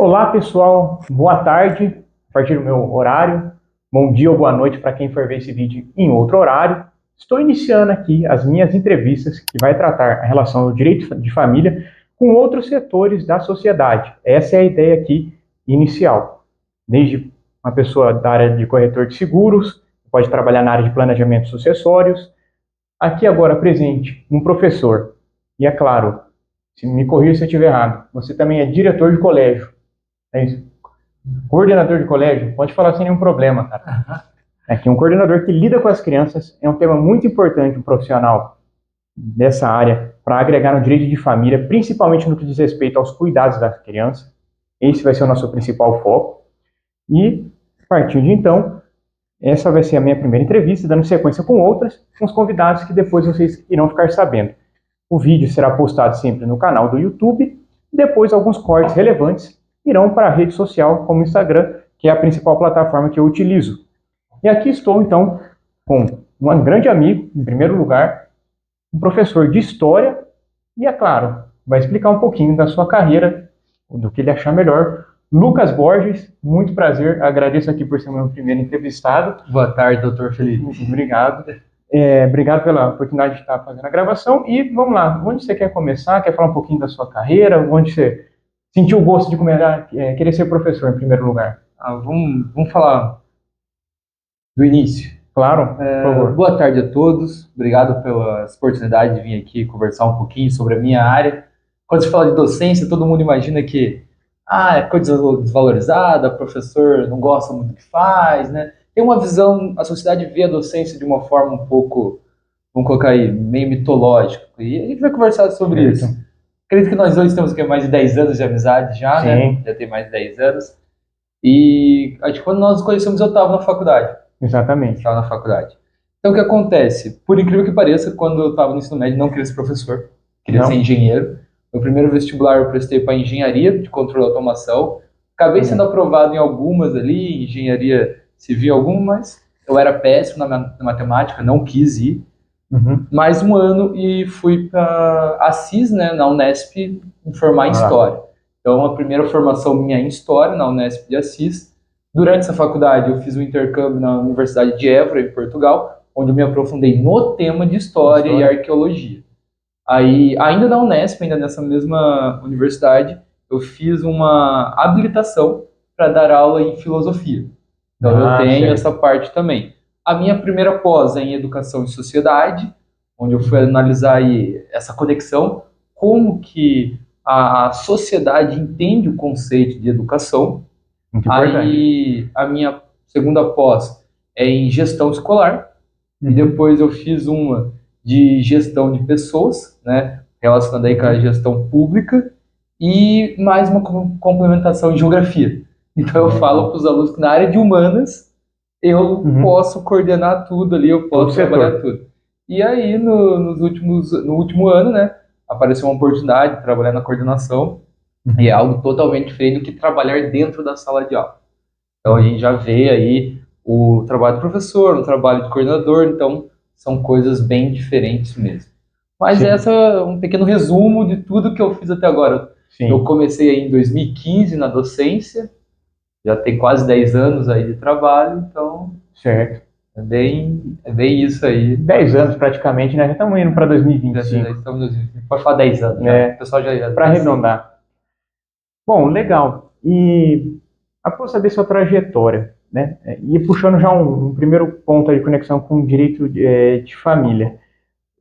Olá, pessoal. Boa tarde, a partir do meu horário. Bom dia ou boa noite para quem for ver esse vídeo em outro horário. Estou iniciando aqui as minhas entrevistas que vai tratar a relação do direito de família com outros setores da sociedade. Essa é a ideia aqui inicial. Desde uma pessoa da área de corretor de seguros, pode trabalhar na área de planejamento sucessórios. Aqui agora presente um professor. E é claro, se me corrija se eu estiver errado, você também é diretor de colégio. É isso. Coordenador de colégio, pode falar sem nenhum problema, cara. É que um coordenador que lida com as crianças é um tema muito importante, um profissional dessa área, para agregar no direito de família, principalmente no que diz respeito aos cuidados da criança. Esse vai ser o nosso principal foco. E, a partir de então, essa vai ser a minha primeira entrevista, dando sequência com outras, com os convidados que depois vocês irão ficar sabendo. O vídeo será postado sempre no canal do YouTube, e depois alguns cortes relevantes irão para a rede social como o Instagram, que é a principal plataforma que eu utilizo. E aqui estou, então, com um grande amigo, em primeiro lugar, um professor de História, e, é claro, vai explicar um pouquinho da sua carreira, do que ele achar melhor. Lucas Borges, muito prazer, agradeço aqui por ser o meu primeiro entrevistado. Boa tarde, doutor Felipe. Obrigado. Obrigado pela oportunidade de estar fazendo a gravação. E vamos lá, onde você quer começar? Quer falar um pouquinho da sua carreira? Onde você sentiu o gosto de querer ser professor, em primeiro lugar? Vamos falar do início. Claro, por favor. Boa tarde a todos. Obrigado pela oportunidade de vir aqui conversar um pouquinho sobre a minha área. Quando se fala de docência, todo mundo imagina que é coisa desvalorizada, o professor não gosta muito do que faz, né? Tem uma visão, a sociedade vê a docência de uma forma um pouco, vamos colocar aí, meio mitológica. E a gente vai conversar sobre isso. Acredito que nós dois temos mais de 10 anos de amizade já, Sim. né? Já tem mais de 10 anos. E acho que quando nós nos conhecemos eu estava na faculdade. Exatamente. Estava na faculdade. Então o que acontece? Por incrível que pareça, quando eu estava no ensino médio, não queria ser professor, queria ser engenheiro. Meu primeiro vestibular eu prestei para engenharia de controle e automação. Acabei sendo aprovado em algumas ali, engenharia civil alguma, mas eu era péssimo na matemática, não quis ir. Mais um ano e fui para Assis, né, na Unesp, me formar em História. Então, a primeira formação minha em História, na Unesp de Assis. Durante essa faculdade, eu fiz um intercâmbio na Universidade de Évora, em Portugal, onde eu me aprofundei no tema de História e Arqueologia. Aí, ainda na Unesp, ainda nessa mesma universidade, eu fiz uma habilitação para dar aula em Filosofia. Então, eu tenho essa parte também. A minha primeira pós é em Educação e Sociedade, onde eu fui analisar aí essa conexão, como que a sociedade entende o conceito de educação. Aí a minha segunda pós é em Gestão Escolar, e depois eu fiz uma de Gestão de Pessoas, né, relacionada aí com a gestão pública, e mais uma complementação em Geografia. Então eu falo para os alunos que na área de Humanas eu posso coordenar tudo ali, eu posso trabalhar tudo. E aí, no último ano, né, apareceu uma oportunidade de trabalhar na coordenação, e é algo totalmente diferente do que trabalhar dentro da sala de aula. Então, a gente já vê aí o trabalho do professor, o trabalho de coordenador, então são coisas bem diferentes mesmo. Mas essa é um pequeno resumo de tudo que eu fiz até agora. Eu comecei aí em 2015 na docência, já tem quase 10 anos aí de trabalho, então... Certo. É bem isso aí. 10 anos praticamente, né? Já estamos indo para 2025. Pode falar 10 anos, né? O pessoal já para arredondar. Bom, legal. E após saber sua trajetória, né? E puxando já um primeiro ponto aí de conexão com o direito de família.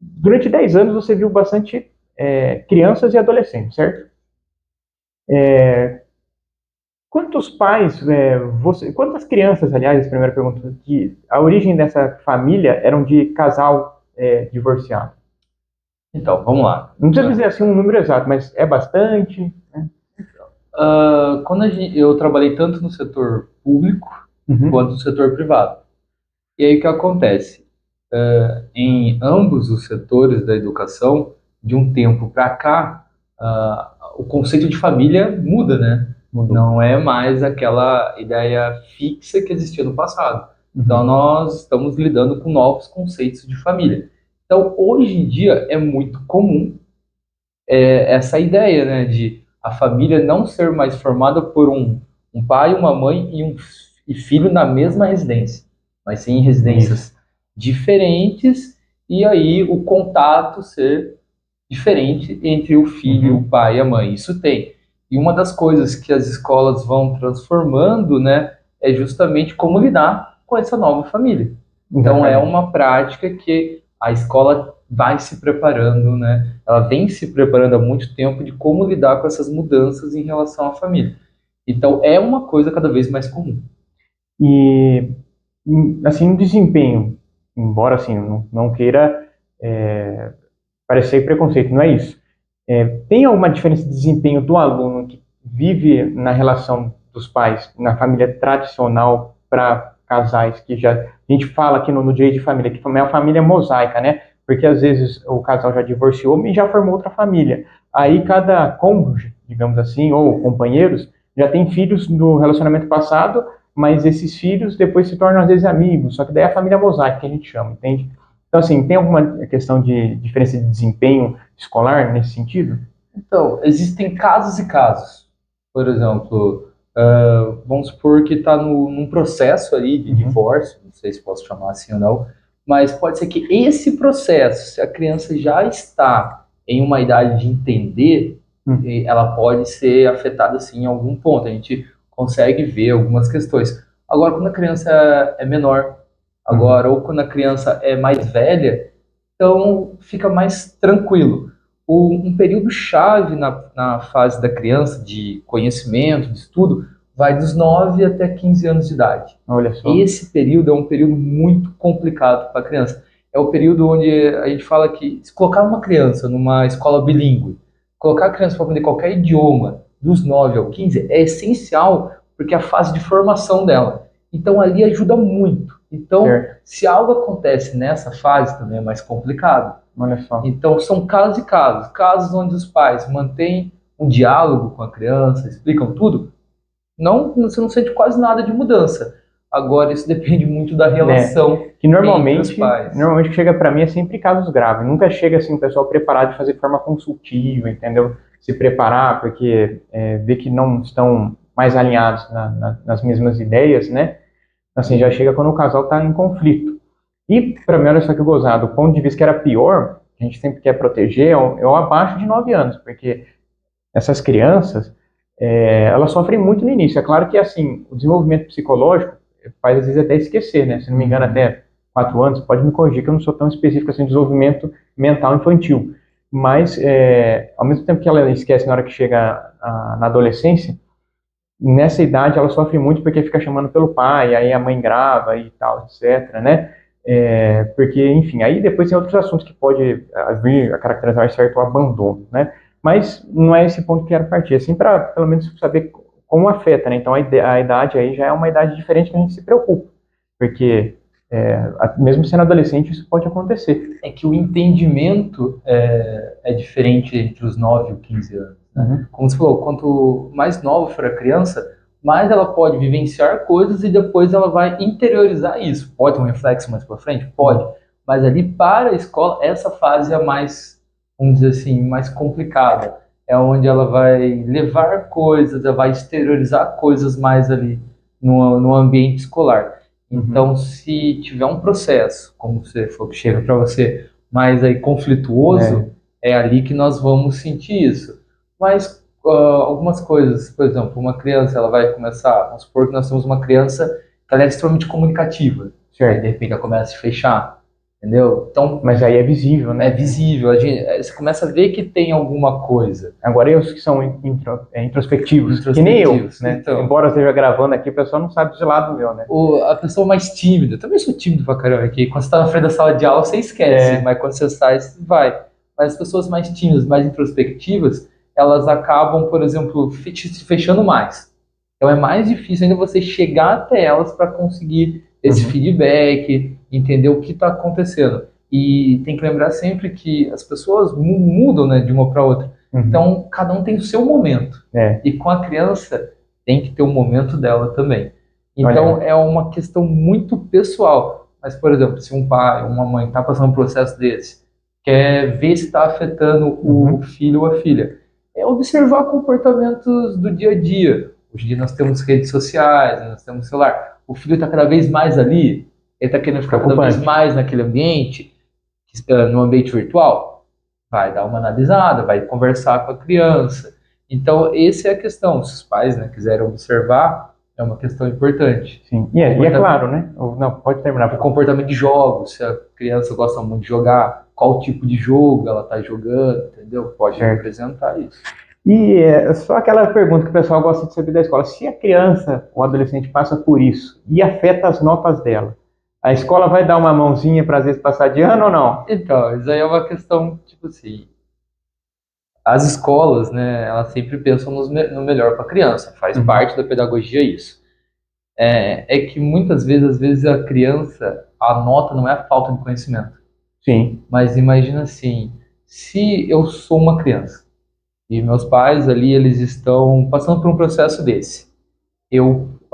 Durante 10 anos você viu bastante crianças e adolescentes, certo? Quantos pais, quantas crianças, aliás, primeira pergunta, que a origem dessa família eram de casal divorciado? Então, vamos lá. Não precisa dizer assim um número exato, mas é bastante, né? Quando eu trabalhei tanto no setor público quanto no setor privado. E aí o que acontece? Em ambos os setores da educação, de um tempo para cá, o conceito de família muda, né? Não é mais aquela ideia fixa que existia no passado. Então, nós estamos lidando com novos conceitos de família. Então, hoje em dia, é muito comum essa ideia, né, de a família não ser mais formada por um pai, uma mãe e filho na mesma residência, mas sim em residências diferentes, e aí o contato ser diferente entre o filho, o pai e a mãe. Isso tem. E uma das coisas que as escolas vão transformando, né, é justamente como lidar com essa nova família. Então é uma prática que a escola vai se preparando, né? Ela vem se preparando há muito tempo de como lidar com essas mudanças em relação à família. Então é uma coisa cada vez mais comum. E, assim, no desempenho, embora, assim, não queira parecer preconceito, não é isso. Tem alguma diferença de desempenho do aluno que vive na relação dos pais, na família tradicional, para casais que já... A gente fala aqui no direito de família, que é uma família mosaica, né? Porque às vezes o casal já divorciou e já formou outra família. Aí cada cônjuge, digamos assim, ou companheiros, já tem filhos do relacionamento passado, mas esses filhos depois se tornam às vezes amigos, só que daí é a família mosaica que a gente chama, entende? Então, assim, tem alguma questão de diferença de desempenho escolar nesse sentido? Então, existem casos e casos. Por exemplo, vamos supor que está num processo ali de divórcio, não sei se posso chamar assim ou não, mas pode ser que esse processo, se a criança já está em uma idade de entender, ela pode ser afetada assim em algum ponto. A gente consegue ver algumas questões. Agora, quando a criança é menor, agora, ou quando a criança é mais velha, então fica mais tranquilo. Um período chave na fase da criança, de conhecimento, de estudo, vai dos 9 até 15 anos de idade. Olha só. Esse período é um período muito complicado para a criança. É o período onde a gente fala que se colocar uma criança numa escola bilíngue, colocar a criança para aprender qualquer idioma, dos 9 ao 15, é essencial, porque é a fase de formação dela. Então ali ajuda muito. Então, se algo acontece nessa fase, também é mais complicado. Olha só. Então, são casos e casos. Casos onde os pais mantêm um diálogo com a criança, explicam tudo, você não sente quase nada de mudança. Agora, isso depende muito da relação que normalmente, entre os pais. Normalmente o que chega para mim é sempre casos graves. Nunca chega assim o pessoal preparado de fazer de forma consultiva, entendeu? Se preparar, porque vê que não estão mais alinhados nas mesmas ideias, né? Assim, já chega quando o casal está em conflito. E, para mim, olha só que gozado, o ponto de vista que era pior, que a gente sempre quer proteger, é o abaixo de 9 anos, porque essas crianças, elas sofrem muito no início. É claro que, assim, o desenvolvimento psicológico faz, às vezes, até esquecer, né? Se não me engano, até 4 anos, pode me corrigir, que eu não sou tão específico assim, de desenvolvimento mental infantil. Mas, ao mesmo tempo que ela esquece na hora que chega na adolescência, nessa idade ela sofre muito porque fica chamando pelo pai, aí a mãe grava e tal, etc, né? Porque, enfim, aí depois tem outros assuntos que pode vir a caracterizar certo abandono, né? Mas não é esse ponto que eu quero partir, assim, para pelo menos saber como afeta, né? Então a idade aí já é uma idade diferente que a gente se preocupa, porque mesmo sendo adolescente isso pode acontecer. É que o entendimento é diferente entre os 9 e os 15 anos. Né? Como você falou, quanto mais nova for a criança, mais ela pode vivenciar coisas e depois ela vai interiorizar isso. Pode ter um reflexo mais para frente? Pode. Mas ali para a escola, essa fase é mais, vamos dizer assim, mais complicada. É onde ela vai levar coisas, ela vai exteriorizar coisas mais ali no ambiente escolar. Então, se tiver um processo, como você falou que chega para você, mais aí conflituoso, é ali que nós vamos sentir isso. Mas algumas coisas, por exemplo, uma criança, ela vai começar, vamos supor que nós temos uma criança que ela é extremamente comunicativa. Aí, de repente, ela começa a se fechar, entendeu? Então, mas aí é visível, né? É visível, você começa a ver que tem alguma coisa. Agora, e os que são introspectivos, que nem eu, né? Então, embora eu esteja gravando aqui, o pessoal não sabe de lado meu, né? A pessoa mais tímida, eu também sou tímido pra caramba aqui. Quando você tá na frente da sala de aula, você esquece, mas quando você sai, você vai. Mas as pessoas mais tímidas, mais introspectivas, elas acabam, por exemplo, se fechando mais. Então é mais difícil ainda você chegar até elas para conseguir esse feedback, entender o que está acontecendo. E tem que lembrar sempre que as pessoas mudam, né, de uma para outra. Então cada um tem o seu momento. E com a criança tem que ter o momento dela também. Então é uma questão muito pessoal. Mas, por exemplo, se um pai ou uma mãe está passando um processo desse, quer ver se está afetando o filho ou a filha, é observar comportamentos do dia a dia. Hoje em dia nós temos redes sociais, nós temos celular. O filho está cada vez mais ali, ele está querendo ficar cada vez mais naquele ambiente, no ambiente virtual. Vai dar uma analisada, vai conversar com a criança. Então, essa é a questão. Se os pais, né, quiserem observar, é uma questão importante. Sim, e é claro, né? Não, pode terminar. O comportamento de jogos, se a criança gosta muito de jogar, qual tipo de jogo ela está jogando, entendeu? Pode representar isso. E só aquela pergunta que o pessoal gosta de saber da escola. Se a criança ou adolescente passa por isso e afeta as notas dela, a escola vai dar uma mãozinha para às vezes passar de ano ou não? Então, isso aí é uma questão, tipo assim, as escolas, né, elas sempre pensam no melhor para a criança, faz parte da pedagogia isso. É que muitas vezes, às vezes a criança, a nota não é a falta de conhecimento. Sim. Mas imagina assim, se eu sou uma criança e meus pais ali, eles estão passando por um processo desse.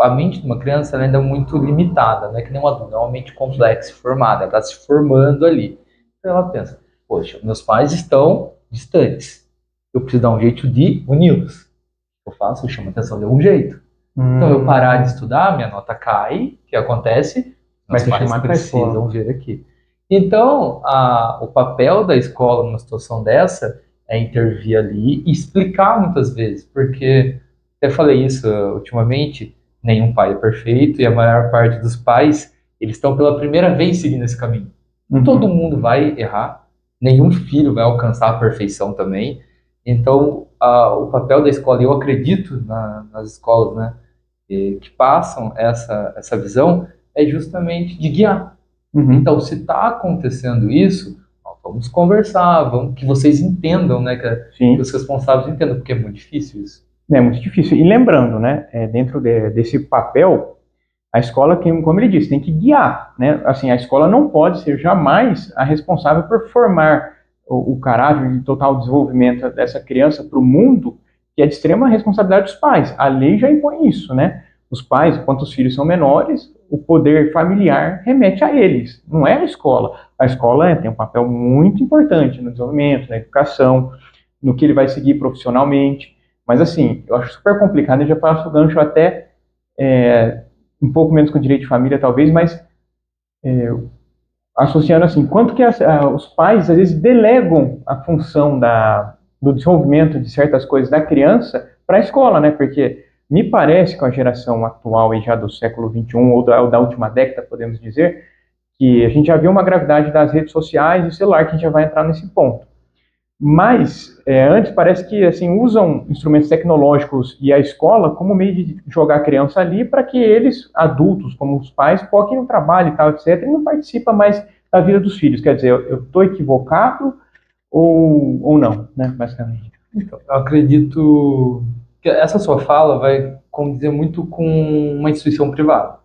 A mente de uma criança ela ainda é muito limitada, não é que nem um adulto, é uma mente complexa, formada, ela está se formando ali. Então ela pensa, poxa, meus pais estão distantes, eu preciso dar um jeito de uni-los. O que eu faço? Eu chamo a atenção de algum jeito. Então eu parar de estudar, minha nota cai, o que acontece? Meus pais precisam ver aqui. Então, o papel da escola numa situação dessa é intervir ali e explicar muitas vezes, porque até falei isso ultimamente, nenhum pai é perfeito e a maior parte dos pais, eles estão pela primeira vez seguindo esse caminho. Todo mundo vai errar, nenhum filho vai alcançar a perfeição também. Então, o papel da escola, eu acredito nas escolas, né, que passam essa visão, é justamente de guiar. Então, se está acontecendo isso, vamos conversar, vamos que vocês entendam, né, que os responsáveis entendam, porque é muito difícil isso. É muito difícil. E lembrando, né, dentro desse papel, a escola, como ele disse, tem que guiar, né? Assim, a escola não pode ser jamais a responsável por formar o caráter de total desenvolvimento dessa criança para o mundo, que é de extrema responsabilidade dos pais. A lei já impõe isso, né? Os pais, enquanto os filhos são menores, o poder familiar remete a eles, não é a escola. A escola tem um papel muito importante no desenvolvimento, na educação, no que ele vai seguir profissionalmente. Mas, assim, eu acho super complicado, eu já passo o gancho até um pouco menos com direito de família, talvez, mas associando assim, quanto que os pais, às vezes, delegam a função do desenvolvimento de certas coisas da criança para a escola, né? Porque me parece que a geração atual, já do século XXI, ou da última década, podemos dizer, que a gente já viu uma gravidade das redes sociais e celular, que a gente já vai entrar nesse ponto. Mas, antes parece que assim, usam instrumentos tecnológicos e a escola como meio de jogar a criança ali para que eles, adultos, como os pais, foquem no trabalho e tal, etc., e não participa mais da vida dos filhos. Quer dizer, eu estou equivocado ou não, né, basicamente. Então, eu acredito que essa sua fala vai condizer muito com uma instituição privada.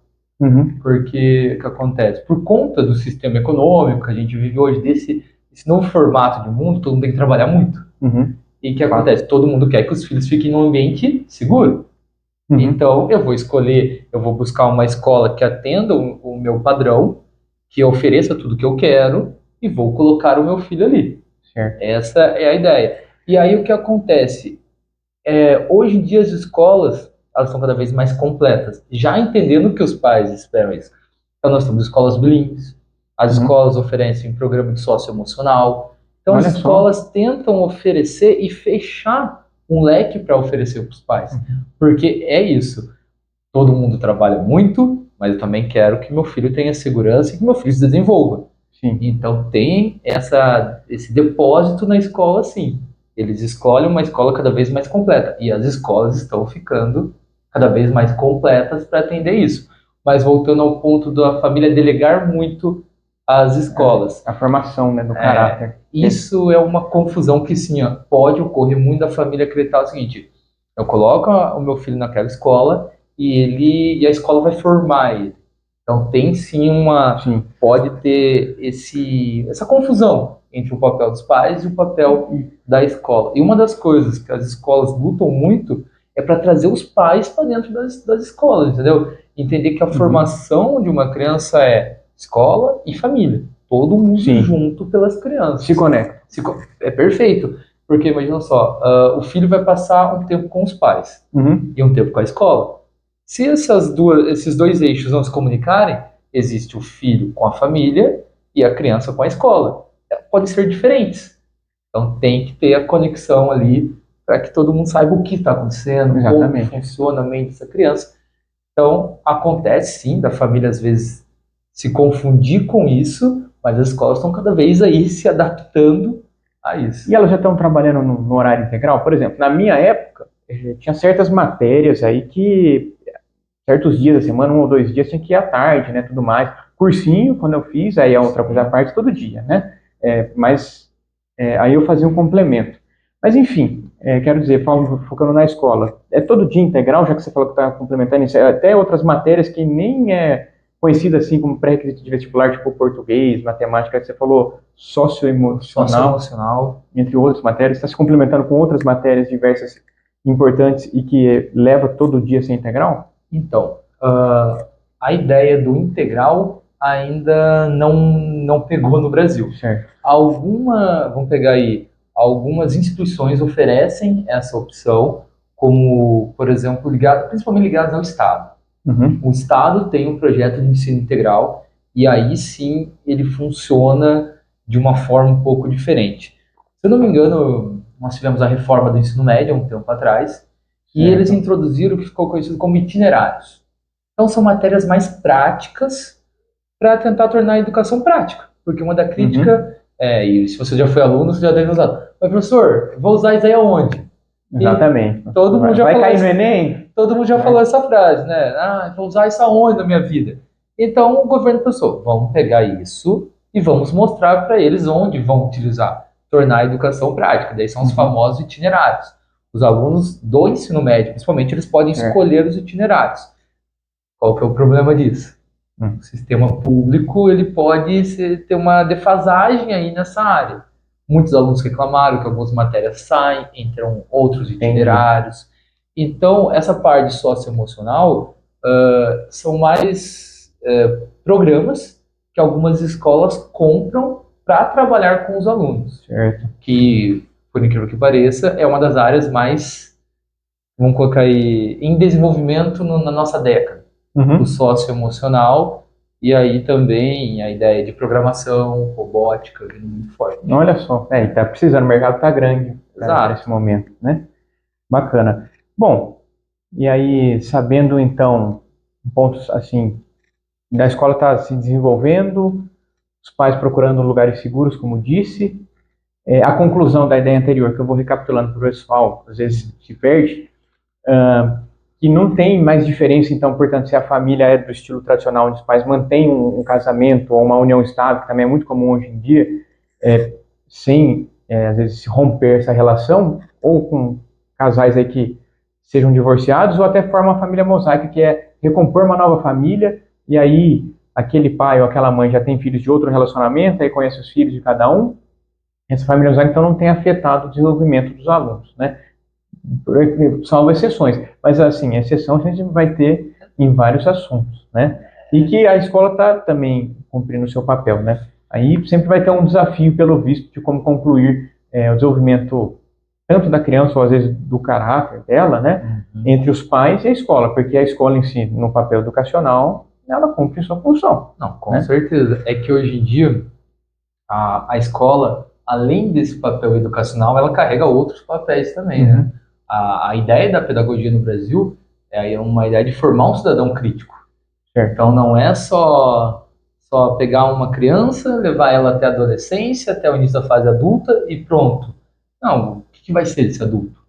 Porque o que acontece? Por conta do sistema econômico que a gente vive hoje, desse novo formato de mundo, todo mundo tem que trabalhar muito. E o que acontece? Todo mundo quer que os filhos fiquem num ambiente seguro. Então, eu vou buscar uma escola que atenda o meu padrão, que ofereça tudo que eu quero, e vou colocar o meu filho ali. Certo. Essa é a ideia. E aí, o que acontece? Hoje em dia, as escolas, elas são cada vez mais completas, já entendendo que os pais esperam isso. Então, nós temos escolas bilíngues, as escolas oferecem programa de socioemocional. Então, as escolas tentam oferecer e fechar um leque para oferecer para os pais. Porque é isso. Todo mundo trabalha muito, mas eu também quero que meu filho tenha segurança e que meu filho se desenvolva. Sim. Então, tem esse depósito na escola, sim. Eles escolhem uma escola cada vez mais completa. E as escolas estão ficando cada vez mais completas para atender isso. Mas voltando ao ponto da família delegar muito as escolas. A formação, né, do caráter. Isso é uma confusão que, sim, pode ocorrer muito da família acreditar o seguinte: eu coloco o meu filho naquela escola e a escola vai formar ele. Então tem sim pode ter essa confusão entre o papel dos pais e o papel da escola. E uma das coisas que as escolas lutam muito é para trazer os pais para dentro das escolas, entendeu? Entender que a formação de uma criança é escola e família. Todo mundo junto pelas crianças. Se conecta. É perfeito. Porque imagina só, o filho vai passar um tempo com os pais e um tempo com a escola. Se esses dois eixos não se comunicarem, existe o filho com a família e a criança com a escola. Podem ser diferentes. Então tem que ter a conexão ali para que todo mundo saiba o que está acontecendo, Exatamente. como funciona a mente dessa criança. Então acontece sim da família às vezes se confundir com isso, mas as escolas estão cada vez aí se adaptando a isso. E elas já estão trabalhando no horário integral? Por exemplo, na minha época, tinha certas matérias aí que, certos dias da semana, 1 ou 2 dias, tinha que ir à tarde, né, tudo mais. Cursinho, quando eu fiz, aí é outra coisa à parte, todo dia, né? Aí eu fazia um complemento. Mas, enfim, quero dizer, focando na escola, é todo dia integral, já que você falou que está complementando isso, até outras matérias que nem é conhecida assim como pré-requisito de vestibular, tipo português, matemática, que você falou, socioemocional, entre outras matérias, está se complementando com outras matérias diversas importantes e que leva todo dia a ser integral? Então, a ideia do integral ainda não pegou no Brasil. Certo. Vamos pegar aí, algumas instituições oferecem essa opção, como, por exemplo, principalmente ligadas ao Estado. O Estado tem um projeto de ensino integral e aí sim ele funciona de uma forma um pouco diferente. Se eu não me engano, nós tivemos a reforma do ensino médio há um tempo atrás e eles introduziram o que ficou conhecido como itinerários. Então são matérias mais práticas para tentar tornar a educação prática, porque uma da crítica e se você já foi aluno, você já deve usar. Mas professor, vou usar isso aí aonde? Exatamente. Todo mundo já vai falou cair no Enem? Todo mundo já falou essa frase, né? Vou usar isso aonde na minha vida? Então o governo pensou, vamos pegar isso e vamos mostrar para eles onde vão utilizar, tornar a educação prática. Daí são os famosos itinerários. Os alunos do ensino médio, principalmente, eles podem escolher os itinerários. Qual que é o problema disso? O sistema público ele pode ter uma defasagem aí nessa área. Muitos alunos reclamaram que algumas matérias saem, entram outros itinerários. Então, essa parte socioemocional são mais programas que algumas escolas compram para trabalhar com os alunos. Certo. Que, por incrível que pareça, é uma das áreas mais, vamos colocar aí, em desenvolvimento na nossa década. O socioemocional e aí também a ideia de programação, robótica, vindo muito forte. Olha só, tá precisando, o mercado tá grande nesse momento, né? Bacana. Bom, e aí, sabendo então, pontos assim, da escola está se desenvolvendo, os pais procurando lugares seguros, como disse, a conclusão da ideia anterior, que eu vou recapitulando para o pessoal, às vezes se perde, que não tem mais diferença, então, portanto, se a família é do estilo tradicional, onde os pais mantêm um casamento ou uma união estável, que também é muito comum hoje em dia, sem, às vezes, se romper essa relação, ou com casais aí que sejam divorciados, ou até forma uma família mosaica, que é recompor uma nova família, e aí aquele pai ou aquela mãe já tem filhos de outro relacionamento, aí conhece os filhos de cada um. Essa família mosaica, então, não tem afetado o desenvolvimento dos alunos, né? Salvo exceções, mas assim, exceção a gente vai ter em vários assuntos, né? E que a escola está também cumprindo o seu papel, né? Aí sempre vai ter um desafio, pelo visto, de como concluir o desenvolvimento tanto da criança ou às vezes do caráter dela, né? Entre os pais e a escola, porque a escola em si, no papel educacional, ela cumpre sua função. Não, com certeza. É que hoje em dia a escola, além desse papel educacional, ela carrega outros papéis também, né? A ideia da pedagogia no Brasil é uma ideia de formar um cidadão crítico. Então não é só pegar uma criança, levar ela até a adolescência, até o início da fase adulta e pronto. Não, o que vai ser desse adulto?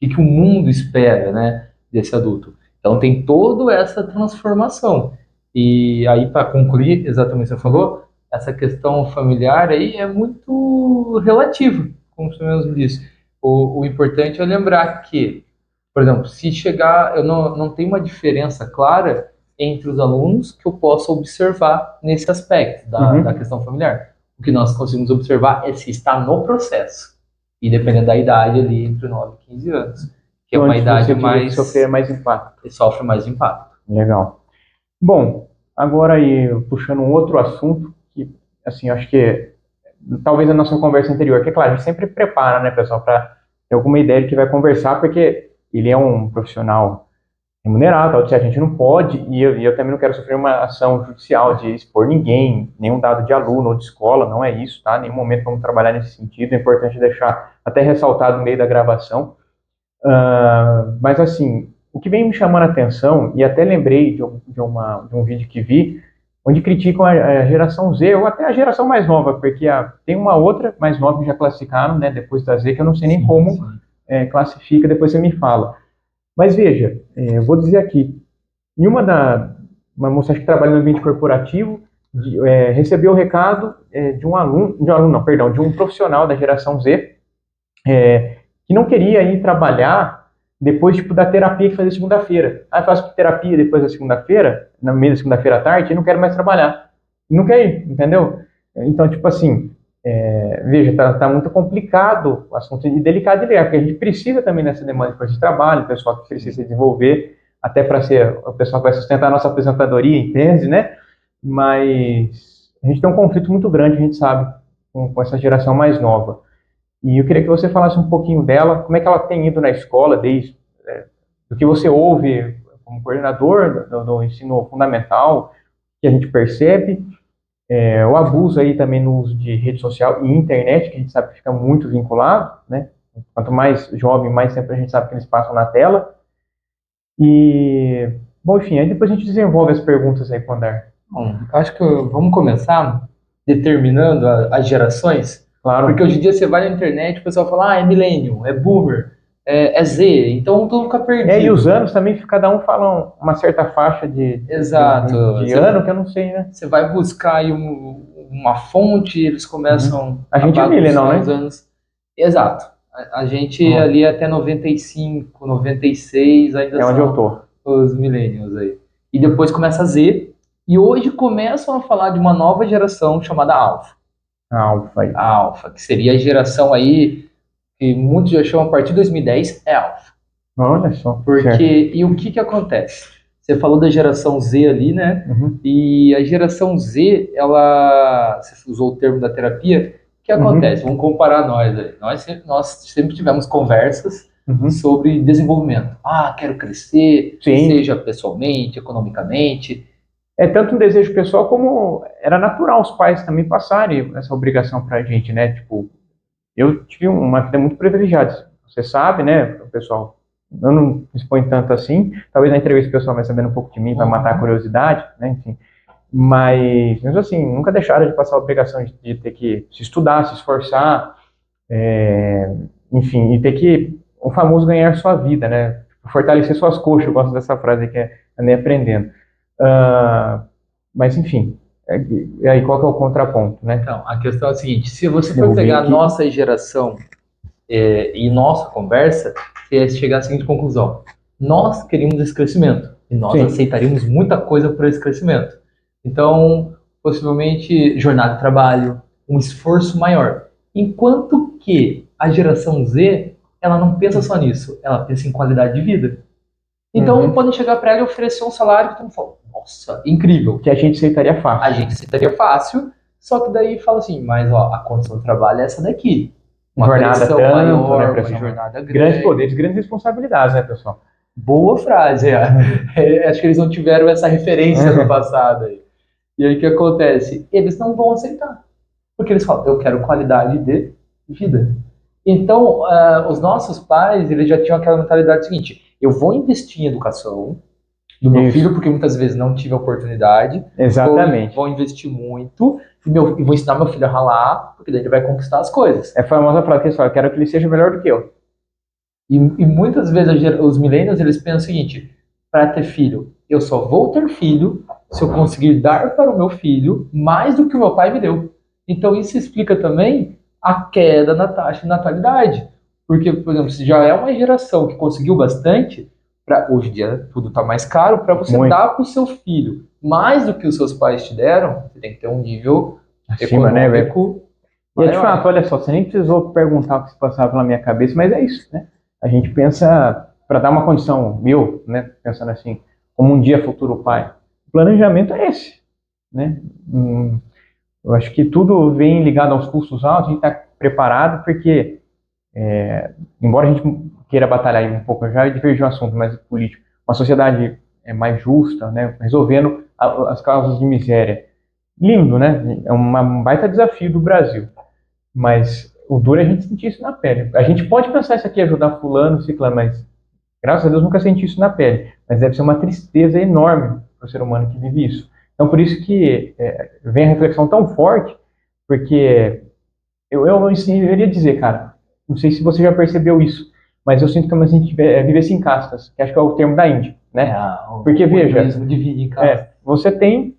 O que o mundo espera, né, desse adulto? Então tem toda essa transformação. E aí, para concluir, exatamente o que você falou, essa questão familiar aí é muito relativa, como você mesmo disse. O importante é lembrar que, por exemplo, se chegar, eu não tenho uma diferença clara entre os alunos que eu possa observar nesse aspecto da questão familiar. O que nós conseguimos observar é se está no processo. E dependendo da idade ali, entre 9 e 15 anos. Que é uma idade mais... sofrer mais impacto. Sofre mais impacto. Legal. Bom, agora aí, puxando um outro assunto, que, assim, acho que talvez na nossa conversa anterior, que é claro, a gente sempre prepara, né, pessoal, para ter alguma ideia do que vai conversar, porque ele é um profissional remunerado, tal, a gente não pode, e eu também não quero sofrer uma ação judicial de expor ninguém, nenhum dado de aluno ou de escola, não é isso, tá? Em nenhum momento vamos trabalhar nesse sentido, é importante deixar até ressaltado no meio da gravação. Mas assim, o que vem me chamando a atenção, e até lembrei de um vídeo que vi, onde criticam a geração Z, ou até a geração mais nova, porque tem uma outra mais nova que já classificaram, né, depois da Z, que eu não sei nem como classifica, depois você me fala. Mas veja, eu vou dizer aqui, em uma moça que trabalha no ambiente corporativo, recebeu o recado não, perdão, de um profissional da geração Z, que não queria ir trabalhar depois tipo, da terapia que fazia segunda-feira. Ah, eu faço terapia depois da segunda-feira, na meia da segunda-feira à tarde, e não quero mais trabalhar. E não quer ir, entendeu? Então, tipo assim, veja, tá muito complicado o assunto e delicado de ler, porque a gente precisa também dessa demanda de força de trabalho, o pessoal que precisa se desenvolver, até para ser o pessoal que vai sustentar a nossa aposentadoria, em tese, né? Mas a gente tem um conflito muito grande, a gente sabe, com essa geração mais nova. E eu queria que você falasse um pouquinho dela, como é que ela tem ido na escola, desde do que você ouve como coordenador do ensino fundamental, que a gente percebe, o abuso aí também no uso de rede social e internet, que a gente sabe que fica muito vinculado, né? Quanto mais jovem, mais tempo a gente sabe que eles passam na tela. E, bom, enfim, aí depois a gente desenvolve as perguntas aí com o Andar. Bom, acho que vamos começar determinando as gerações, Claro. porque hoje em dia você vai na internet, o pessoal fala, é millennium, é boomer, é Z, então todo mundo fica perdido. E os anos também, cada um fala uma certa faixa Exato. de ano que eu não sei, né? Você vai buscar aí uma fonte, eles começam A gente é millennial, né? os anos. Exato. A gente ali até 95, 96 ainda É onde são eu tô. os millennials aí. E depois começa a Z, e hoje começam a falar de uma nova geração chamada Alpha. Alfa aí. A Alpha, que seria a geração aí que muitos já chamam a partir de 2010, é Alpha. Olha só. Porque, certo. e o que acontece? Você falou da geração Z ali, né? Uhum. E a geração Z, você usou o termo da terapia, o que acontece? Vamos comparar nós aí. Nós sempre tivemos conversas sobre desenvolvimento. Ah, quero crescer, Sim. seja pessoalmente, economicamente. É tanto um desejo pessoal como era natural os pais também passarem essa obrigação pra gente, né? Tipo, eu tive uma vida muito privilegiada. Você sabe, né, pessoal? Eu não me exponho tanto assim. Talvez na entrevista o pessoal vai sabendo um pouco de mim, vai matar a curiosidade, né? Enfim. Mas, mesmo assim, nunca deixaram de passar a obrigação de ter que se estudar, se esforçar, enfim, e ter que, o famoso ganhar sua vida, né? Fortalecer suas coxas, eu gosto dessa frase que andei aprendendo. Mas, enfim, e aí qual que é o contraponto, né? Então, a questão é a seguinte, se você for pegar a nossa geração e nossa conversa, você ia chegar à seguinte conclusão. Nós queríamos esse crescimento e nós aceitaríamos muita coisa por esse crescimento. Então, possivelmente, jornada de trabalho, um esforço maior. Enquanto que a geração Z, ela não pensa só nisso, ela pensa em qualidade de vida. Então, podem chegar para ela e oferecer um salário que todo mundo fala, nossa, incrível. Que a gente aceitaria fácil. A gente aceitaria fácil, só que daí fala assim, mas ó, a condição de trabalho é essa daqui. Uma jornada tanto, maior, né, uma jornada grande. Grandes poderes, grandes responsabilidades, né, pessoal? Boa frase, acho que eles não tiveram essa referência no passado aí. E aí o que acontece? Eles não vão aceitar. Porque eles falam, eu quero qualidade de vida. Então, os nossos pais, eles já tinham aquela mentalidade seguinte, eu vou investir em educação do meu filho, porque muitas vezes não tive a oportunidade. Exatamente. Vou investir muito e vou ensinar meu filho a ralar, porque daí ele vai conquistar as coisas. É a famosa frase que eles falam, eu quero que ele seja melhor do que eu. E muitas vezes os millennials, eles pensam o seguinte, para ter filho, eu só vou ter filho se eu conseguir dar para o meu filho mais do que o meu pai me deu. Então isso explica também a queda na taxa de natalidade. Porque, por exemplo, se já é uma geração que conseguiu bastante, hoje em dia tudo está mais caro, para você dar para o seu filho mais do que os seus pais te deram, você tem que ter um nível acima, econômico. Né, e de fato, olha só, você nem precisou perguntar o que se passava pela minha cabeça, mas é isso, né? A gente pensa, para dar uma condição, né, pensando assim, como um dia futuro pai, o planejamento é esse, né? Eu acho que tudo vem ligado aos custos altos, a gente está preparado, porque, embora a gente queira batalhar aí um pouco, já divergiu o assunto mais político, uma sociedade mais justa, né, resolvendo as causas de miséria. Lindo, né? É um baita desafio do Brasil. Mas o duro é a gente sentir isso na pele. A gente pode pensar isso aqui ajudar fulano, ciclano, mas graças a Deus nunca senti isso na pele. Mas deve ser uma tristeza enorme para o ser humano que vive isso. Então por isso que vem a reflexão tão forte, porque eu iria dizer, cara, não sei se você já percebeu isso, mas eu sinto que a gente vive em castas, que acho que é o termo da Índia, né? Porque veja, você tem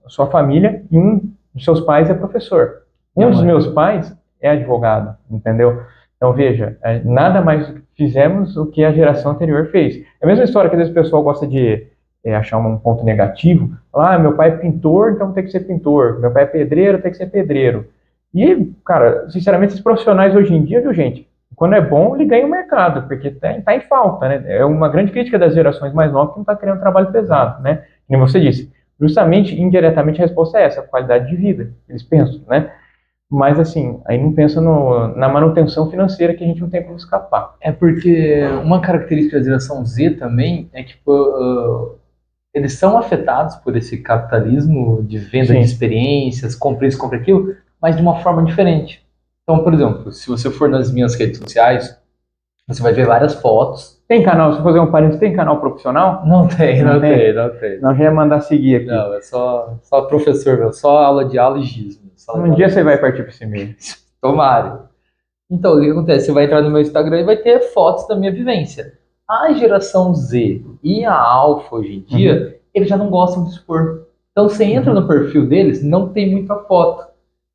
a sua família e um dos seus pais é professor. Um dos meus pais é advogado, entendeu? Então, veja, nada mais fizemos o que a geração anterior fez. É a mesma história que às vezes o pessoal gosta de achar um ponto negativo. Falar, meu pai é pintor, então tem que ser pintor. Meu pai é pedreiro, tem que ser pedreiro. E, cara, sinceramente, esses profissionais hoje em dia, viu, gente? Quando é bom, ele ganha o mercado, porque tá em falta, né? É uma grande crítica das gerações mais novas que não está querendo trabalho pesado, né? Como você disse. Justamente, indiretamente, a resposta é essa, a qualidade de vida. Eles pensam, né? Mas, assim, aí não pensa na manutenção financeira que a gente não tem como escapar. É porque uma característica da geração Z também é que eles são afetados por esse capitalismo de venda Sim. de experiências, compra isso, compra aquilo, mas de uma forma diferente. Então, por exemplo, se você for nas minhas redes sociais, você vai ver várias fotos. Tem canal, se eu fazer um parênteses, tem canal profissional? Não tem. Não, já ia mandar seguir aqui. Não, é só professor, meu, só aula de aula e giz. Um dia você vai partir para esse meio. Tomara. Então, o que acontece? Você vai entrar no meu Instagram e vai ter fotos da minha vivência. A geração Z e a Alpha hoje em dia, eles já não gostam de expor. Então, você entra no perfil deles, não tem muita foto. O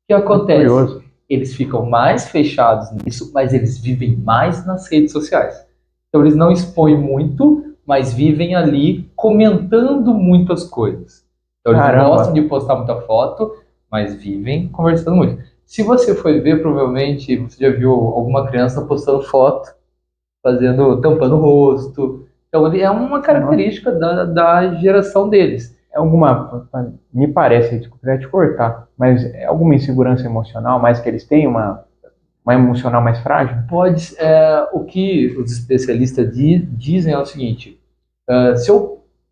que acontece? Curioso. Eles ficam mais fechados nisso, mas eles vivem mais nas redes sociais. Então, eles não expõem muito, mas vivem ali comentando muitas coisas. Então, eles Caramba. gostam de postar muita foto, mas vivem conversando muito. Se você for ver, provavelmente você já viu alguma criança postando foto, tampando o rosto. Então, ele é uma característica da geração deles. É me parece, desculpa te cortar, mas é alguma insegurança emocional, mais que eles têm, uma emocional mais frágil? O que os especialistas dizem é o seguinte: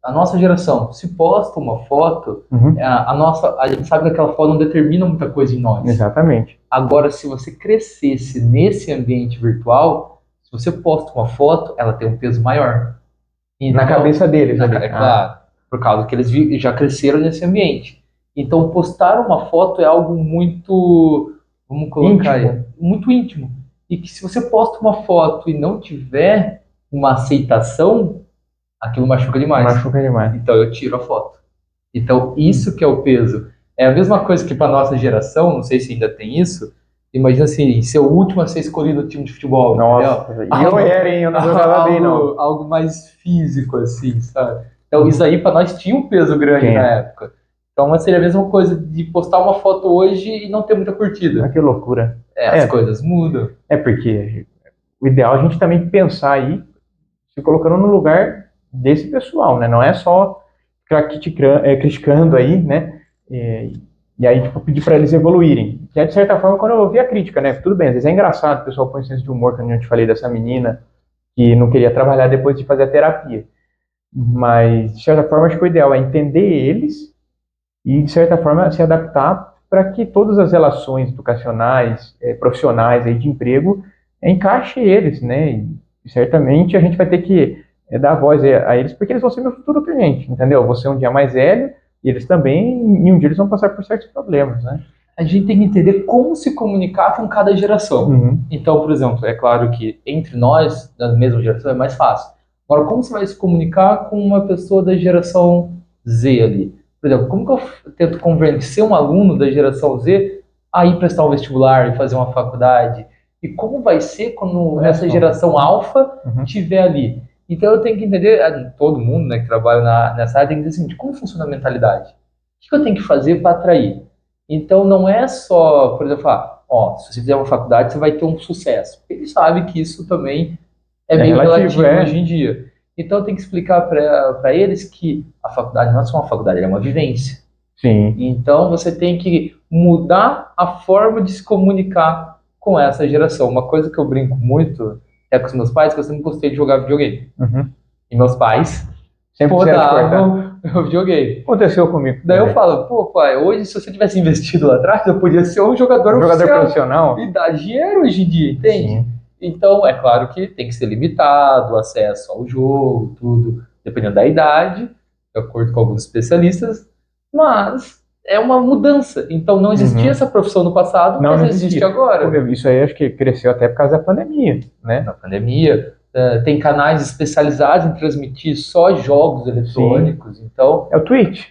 a nossa geração se posta uma foto, a gente sabe que aquela foto não determina muita coisa em nós. Exatamente. Agora, se você crescesse nesse ambiente virtual, se você posta uma foto, ela tem um peso maior. Então, na cabeça deles, ali. É claro, por causa que eles já cresceram nesse ambiente. Então, postar uma foto é algo muito, vamos colocar íntimo. Muito íntimo. E que se você posta uma foto e não tiver uma aceitação, aquilo machuca demais. Machuca demais. Então, eu tiro a foto. Então, isso que é o peso. É a mesma coisa que para nossa geração, não sei se ainda tem isso. Imagina assim, ser o último a ser escolhido no time de futebol. Nossa, entendeu? Eu não jogava bem, não. Algo mais físico, assim, sabe? Então, isso aí para nós tinha um peso grande na época. Então, seria a mesma coisa de postar uma foto hoje e não ter muita curtida. Ah, que loucura. As coisas mudam. Porque o ideal é a gente também pensar aí, se colocando no lugar desse pessoal, né? Não é só ficar criticando aí, né? E aí, tipo, pedir para eles evoluírem. Que é, de certa forma, quando eu ouvi a crítica, né? Tudo bem, às vezes é engraçado, o pessoal põe senso de humor, quando eu te falei dessa menina que não queria trabalhar depois de fazer a terapia. Mas, de certa forma, acho que o ideal é entender eles e, de certa forma, se adaptar para que todas as relações educacionais, profissionais aí de emprego, encaixe eles, né? E certamente a gente vai ter que dar voz a eles, porque eles vão ser meu futuro cliente, entendeu? Você um dia mais velho, e eles também, e um dia eles vão passar por certos problemas, né? A gente tem que entender como se comunicar com cada geração. Então, por exemplo, é claro que entre nós, da mesma geração, é mais fácil. Agora, como você vai se comunicar com uma pessoa da geração Z ali? Por exemplo, como que eu tento convencer um aluno da geração Z a ir prestar um vestibular e fazer uma faculdade? E como vai ser quando essa geração alfa estiver ali? Então eu tenho que entender, todo mundo, né, que trabalha nessa área tem que dizer assim, como funciona a mentalidade? O que eu tenho que fazer para atrair? Então não é só, por exemplo, se você fizer uma faculdade, você vai ter um sucesso. Ele sabe que isso também é meio relativo hoje em dia. Então eu tenho que explicar para eles que a faculdade não é só uma faculdade, é uma vivência. Sim. Então você tem que mudar a forma de se comunicar com essa geração. Uma coisa que eu brinco muito é com os meus pais, que eu sempre gostei de jogar videogame. Uhum. E meus pais Sempre quiseram te cortar. podavam o videogame. Aconteceu comigo. Daí eu falo, pô, pai, hoje se você tivesse investido lá atrás, eu podia ser um jogador oficial. Profissional. E dá dinheiro hoje em dia, entende? Sim. Então, é claro que tem que ser limitado o acesso ao jogo, tudo, dependendo da idade, de acordo com alguns especialistas, mas é uma mudança. Então, não existia essa profissão no passado, Não mas existia. existe agora. Isso aí acho que cresceu até por causa da pandemia, né? Na pandemia, tem canais especializados em transmitir só jogos eletrônicos, então... É o Twitch.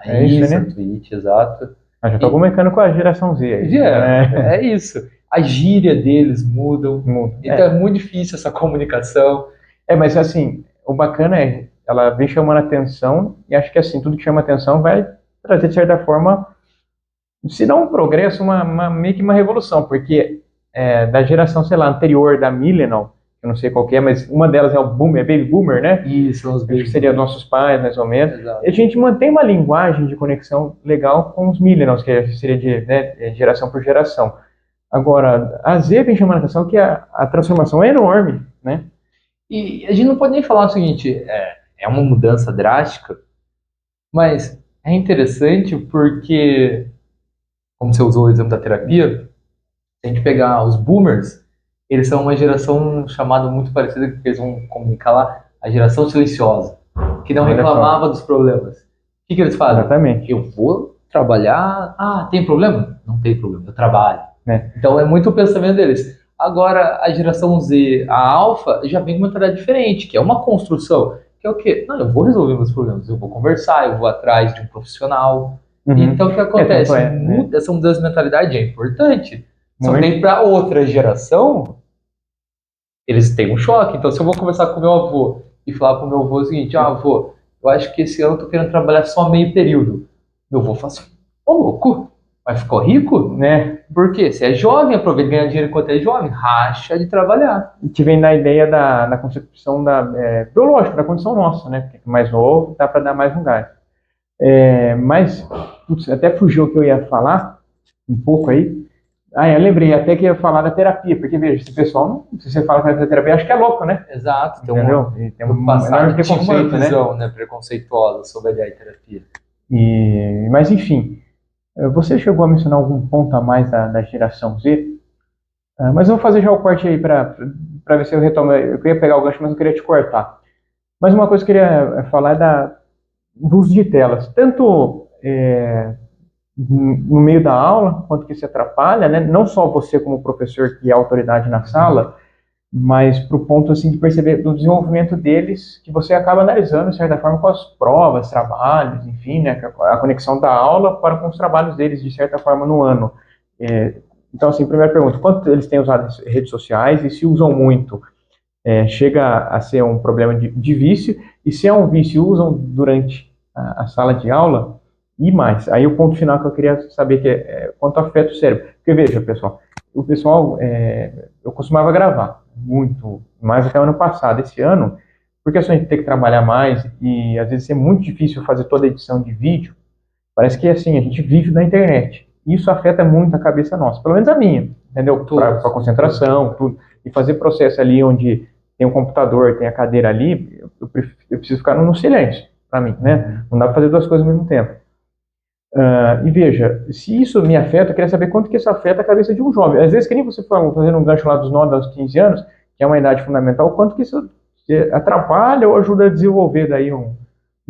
É isso, né? Twitch, exato. Já estou comunicando com a geração Z aí. É isso. A gíria deles mudam. Então é muito difícil essa comunicação. Mas assim, o bacana é, ela vem chamando atenção, e acho que assim, tudo que chama atenção vai trazer, de certa forma, se não um progresso, meio que uma revolução, porque da geração, sei lá, anterior, da Millennial, eu não sei qual que é, mas uma delas é o Boomer, Baby Boomer, né? Isso, são os Acho que seria nossos pais, mais ou menos. Exato. E a gente mantém uma linguagem de conexão legal com os Millennials, que seria de geração por geração. Agora, a Z vem chamando a atenção que a transformação é enorme, né? E a gente não pode nem falar o seguinte, é uma mudança drástica, mas é interessante porque, como você usou o exemplo da terapia, se a gente pegar os boomers, eles são uma geração chamada muito parecida, que eles vão comunicar lá, a geração silenciosa, que não reclamava dos problemas. O que eles fazem? Exatamente. Eu vou trabalhar, tem problema? Não tem problema, eu trabalho. Então é muito o pensamento deles. Agora, a geração Z, a alfa, já vem com uma mentalidade diferente, que é uma construção. Que é o quê? Não, eu vou resolver meus problemas, eu vou conversar, eu vou atrás de um profissional. Então, o que acontece? Essa mudança de mentalidade é importante. Só que para outra geração, eles têm um choque. Então, se eu vou conversar com meu avô e falar para o meu avô o seguinte, avô, eu acho que esse ano eu tô querendo trabalhar só meio período. Meu avô fala assim, ô louco, vai ficar rico? Né? Porque se é jovem, aproveita e ganha dinheiro enquanto é jovem, racha de trabalhar. E te vem da ideia da concepção biológica, da condição nossa, né? Porque mais novo, dá para dar mais um gás. Mas, putz, até fugiu o que eu ia falar, um pouco aí. Eu lembrei até que ia falar da terapia, porque veja, esse pessoal, se você fala que é terapia, acho que é louco, né? Exato. Entendeu? Tem um enorme preconceito, uma visão, né, preconceituosa sobre a ideia de terapia. Mas, enfim, você chegou a mencionar algum ponto a mais da geração Z? Mas eu vou fazer já o corte aí para ver se eu retomo. Eu queria pegar o gancho, mas não queria te cortar. Mas uma coisa que eu queria falar é do uso de telas. Tanto no meio da aula, quanto que isso atrapalha, né? Não só você como professor que é autoridade na sala, mas para o ponto assim, de perceber do desenvolvimento deles, que você acaba analisando, de certa forma, com as provas, trabalhos, enfim, né? A conexão da aula para com os trabalhos deles, de certa forma, no ano. Então, assim, primeira pergunta, quanto eles têm usado as redes sociais e se usam muito? Chega a ser um problema de vício, e se é um vício, usam durante a sala de aula e mais. Aí o ponto final que eu queria saber que é quanto afeta o cérebro. Porque veja, pessoal, eu costumava gravar muito, mais até o ano passado. Esse ano, porque a gente tem que trabalhar mais e às vezes é muito difícil fazer toda a edição de vídeo, parece que assim, a gente vive na internet. Isso afeta muito a cabeça nossa, pelo menos a minha, entendeu? Para a concentração, tudo. E fazer processo ali onde tem um computador, tem a cadeira ali, eu preciso ficar no silêncio, para mim, né? Não dá para fazer duas coisas ao mesmo tempo. E veja, se isso me afeta, eu queria saber quanto que isso afeta a cabeça de um jovem. Às vezes, que nem você falou, fazendo um gancho lá dos 9 aos 15 anos, que é uma idade fundamental, quanto que isso atrapalha ou ajuda a desenvolver daí um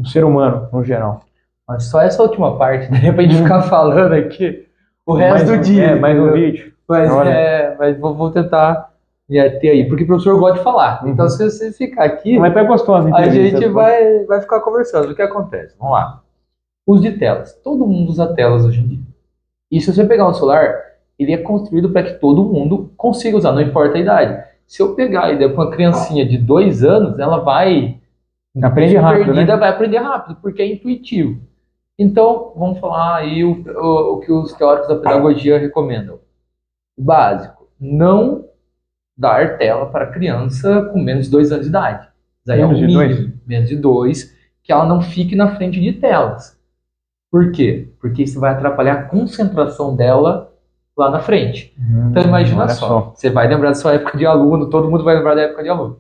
ser humano, no geral. Mas só essa última parte, daria pra gente ficar falando aqui o resto do dia. Mais um vídeo. Mas vou tentar ter aí, porque o professor gosta de falar. Então, se você ficar aqui, mas é gostoso, a gente vai ficar conversando. O que acontece? Vamos lá. Uso de telas. Todo mundo usa telas hoje em dia. E se você pegar um celular, ele é construído para que todo mundo consiga usar, não importa a idade. Se eu pegar e der para uma criancinha de 2 anos, ela vai aprender rápido, né? Vai aprender rápido, porque é intuitivo. Então, vamos falar aí o que os teóricos da pedagogia recomendam. Básico, não dar tela para criança com menos de 2 anos de idade. Daí Menos de 2? Menos de 2, que ela não fique na frente de telas. Por quê? Porque isso vai atrapalhar a concentração dela lá na frente. Então imagina Olha só, você vai lembrar da sua época de aluno, todo mundo vai lembrar da época de aluno.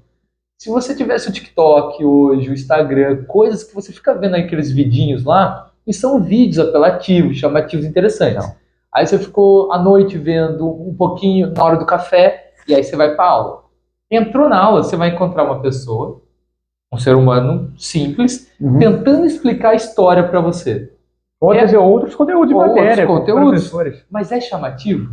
Se você tivesse o TikTok hoje, o Instagram, coisas que você fica vendo aqueles vidinhos lá, e são vídeos apelativos, chamativos, interessantes. Não. Aí você ficou à noite vendo um pouquinho na hora do café, e aí você vai para aula. Entrou na aula, você vai encontrar uma pessoa, um ser humano simples, tentando explicar a história para você. Ou dizer outros conteúdos de Ou outros matéria, com conteúdos. professores. Mas é chamativo?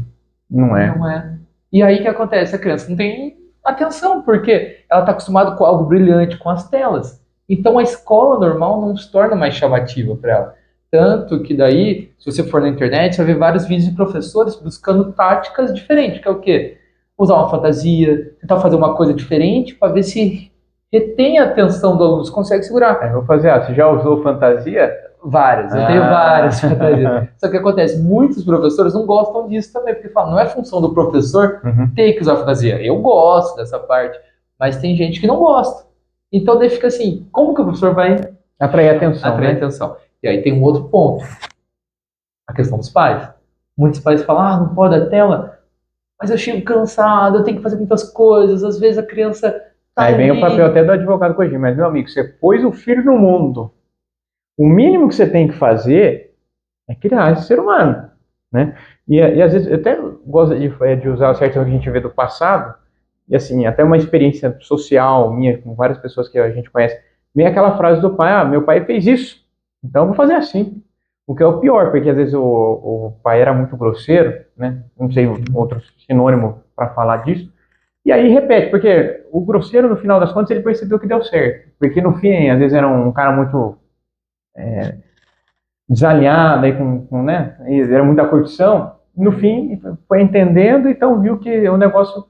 Não é. Não é. E aí o que acontece? A criança não tem atenção, porque ela está acostumada com algo brilhante, com as telas. Então a escola normal não se torna mais chamativa para ela. Tanto que daí, se você for na internet, você vai ver vários vídeos de professores buscando táticas diferentes, que é o quê? Usar uma fantasia, tentar fazer uma coisa diferente para ver se retém a atenção do aluno, se consegue segurar. Eu vou fazer, você já usou fantasia? Várias, eu tenho várias fantasias. Só que acontece, muitos professores não gostam disso também, porque falam, não é função do professor ter que usar fantasia. Eu gosto dessa parte, mas tem gente que não gosta. Então daí fica assim, como que o professor vai atrair atenção, atrair atenção? E aí tem um outro ponto, a questão dos pais. Muitos pais falam, não pode a tela, mas eu chego cansado, eu tenho que fazer muitas coisas, às vezes a criança tá Aí vem ali. o papel até do advogado corrigir, mas meu amigo, você pôs o filho no mundo. O mínimo que você tem que fazer é criar esse ser humano, né? E às vezes eu até gosto de usar certas coisas que a gente vê do passado, e assim, até uma experiência social minha com várias pessoas que a gente conhece, vem aquela frase do pai, meu pai fez isso, então eu vou fazer assim. O que é o pior, porque às vezes o pai era muito grosseiro, né? Não sei outro sinônimo para falar disso, e aí repete, porque o grosseiro, no final das contas, ele percebeu que deu certo, porque no fim, às vezes era um cara muito desalinhado, aí né? Era muita curtição. No fim, foi entendendo, então viu que o negócio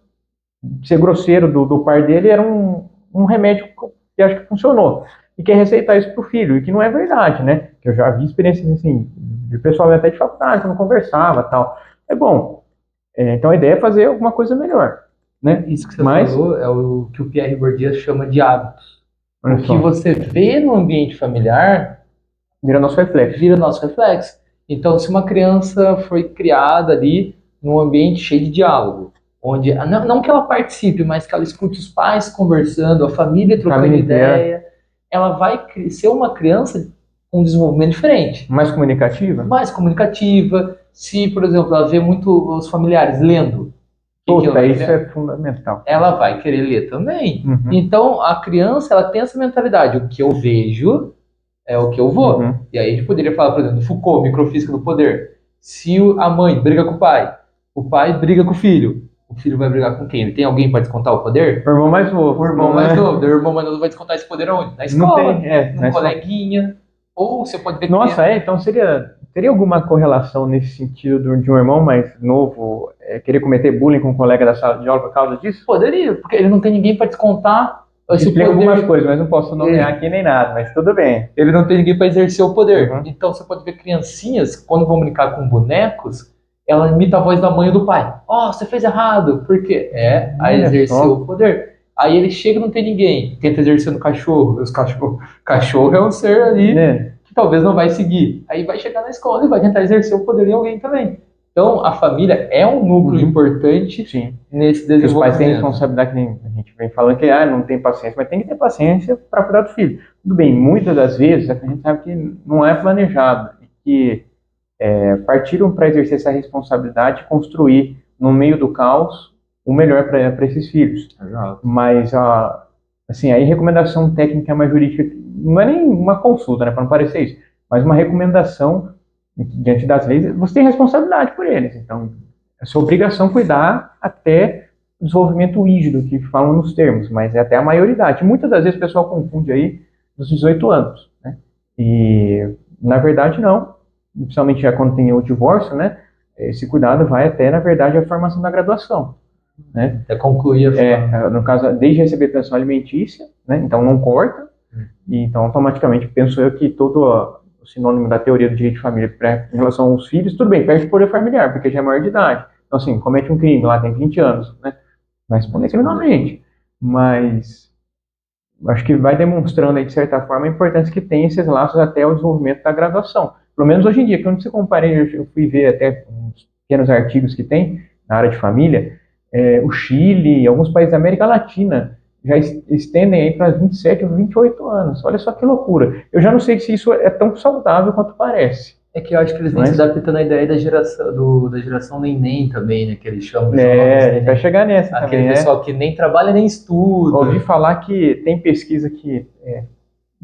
de ser grosseiro do pai dele era um remédio que acho que funcionou. E quer receitar isso pro filho, e que não é verdade, né? Que eu já vi experiências assim, de pessoal até de faculdade, que não conversava tal. É bom. Então a ideia é fazer alguma coisa melhor, né? Isso que você falou é o que o Pierre Bourdieu chama de hábitos. Olha O que só, você vê no ambiente familiar vira nosso reflexo. vira nosso reflexo. Então, se uma criança foi criada ali num ambiente cheio de diálogo, onde não que ela participe, mas que ela escute os pais conversando, a família trocando Família inteira. ideia, ela vai ser uma criança com um desenvolvimento diferente, Mais comunicativa? mais comunicativa. Se, por exemplo, ela vê muito os familiares lendo, Puta, isso é fundamental. ela vai querer ler também. Uhum. Então, a criança, ela tem essa mentalidade, o que eu vejo é o que eu vou. Uhum. E aí a gente poderia falar, por exemplo, Foucault, microfísica do poder. Se a mãe briga com o pai briga com o filho vai brigar com quem? Tem alguém para descontar o poder? O irmão mais novo. O irmão mais novo. O irmão mais novo vai descontar esse poder aonde? Na escola, Não tem, no coleguinha. Ou você pode ver que Nossa, então teria alguma correlação nesse sentido de um irmão mais novo querer cometer bullying com um colega da sala de aula por causa disso? Poderia, porque ele não tem ninguém para descontar esse Explica poder. algumas coisas, mas não posso nomear aqui nem nada, mas tudo bem. Ele não tem ninguém para exercer o poder. Uhum. Então você pode ver criancinhas, quando vão brincar com bonecos, ela imita a voz da mãe ou do pai. Você fez errado. Por quê? A Olha exercer só. o poder. Aí ele chega e não tem ninguém. Tenta exercer no cachorro. Cachorro é um ser ali que talvez não vai seguir. Aí vai chegar na escola e vai tentar exercer o poder em alguém também. Então a família é um núcleo importante nesse desenvolvimento. Os pais têm responsabilidade, que nem a gente vem falando que não tem paciência, mas tem que ter paciência para cuidar do filho. Tudo bem, muitas das vezes a gente sabe que não é planejado, que partiram para exercer essa responsabilidade e construir no meio do caos o melhor para esses filhos. Exato. Mas assim, aí recomendação técnica mais jurídica não é nem uma consulta, né, para não parecer isso, mas uma recomendação diante das leis. Você tem responsabilidade por eles, então é sua obrigação cuidar até o desenvolvimento rígido, que falam nos termos, mas é até a maioridade. Muitas das vezes o pessoal confunde aí dos 18 anos, né? E na verdade não, principalmente já quando tem o divórcio, né? Esse cuidado vai até, na verdade, a formação da graduação, né? Até concluir no caso, desde receber pensão alimentícia, né? Então não corta, e então automaticamente penso eu que todo o sinônimo da teoria do direito de família em relação aos filhos, tudo bem, perde o poder familiar, porque já é maior de idade. Então assim, comete um crime, lá tem 20 anos, né? Vai responder criminalmente, mas acho que vai demonstrando aí, de certa forma, a importância que tem esses laços até o desenvolvimento da graduação. pelo menos hoje em dia, quando você compara, eu fui ver até uns pequenos artigos que tem na área de família, o Chile e alguns países da América Latina já estendem aí para 27 ou 28 anos. Olha só que loucura. Eu já não sei se isso é tão saudável quanto parece. É que eu acho que eles vêm Mas, se adaptando à ideia da geração neném também, né? Que eles chamam de jovens vai neném. chegar nessa Aquele também, né? pessoal que nem trabalha nem estuda. Ouvi falar que tem pesquisa que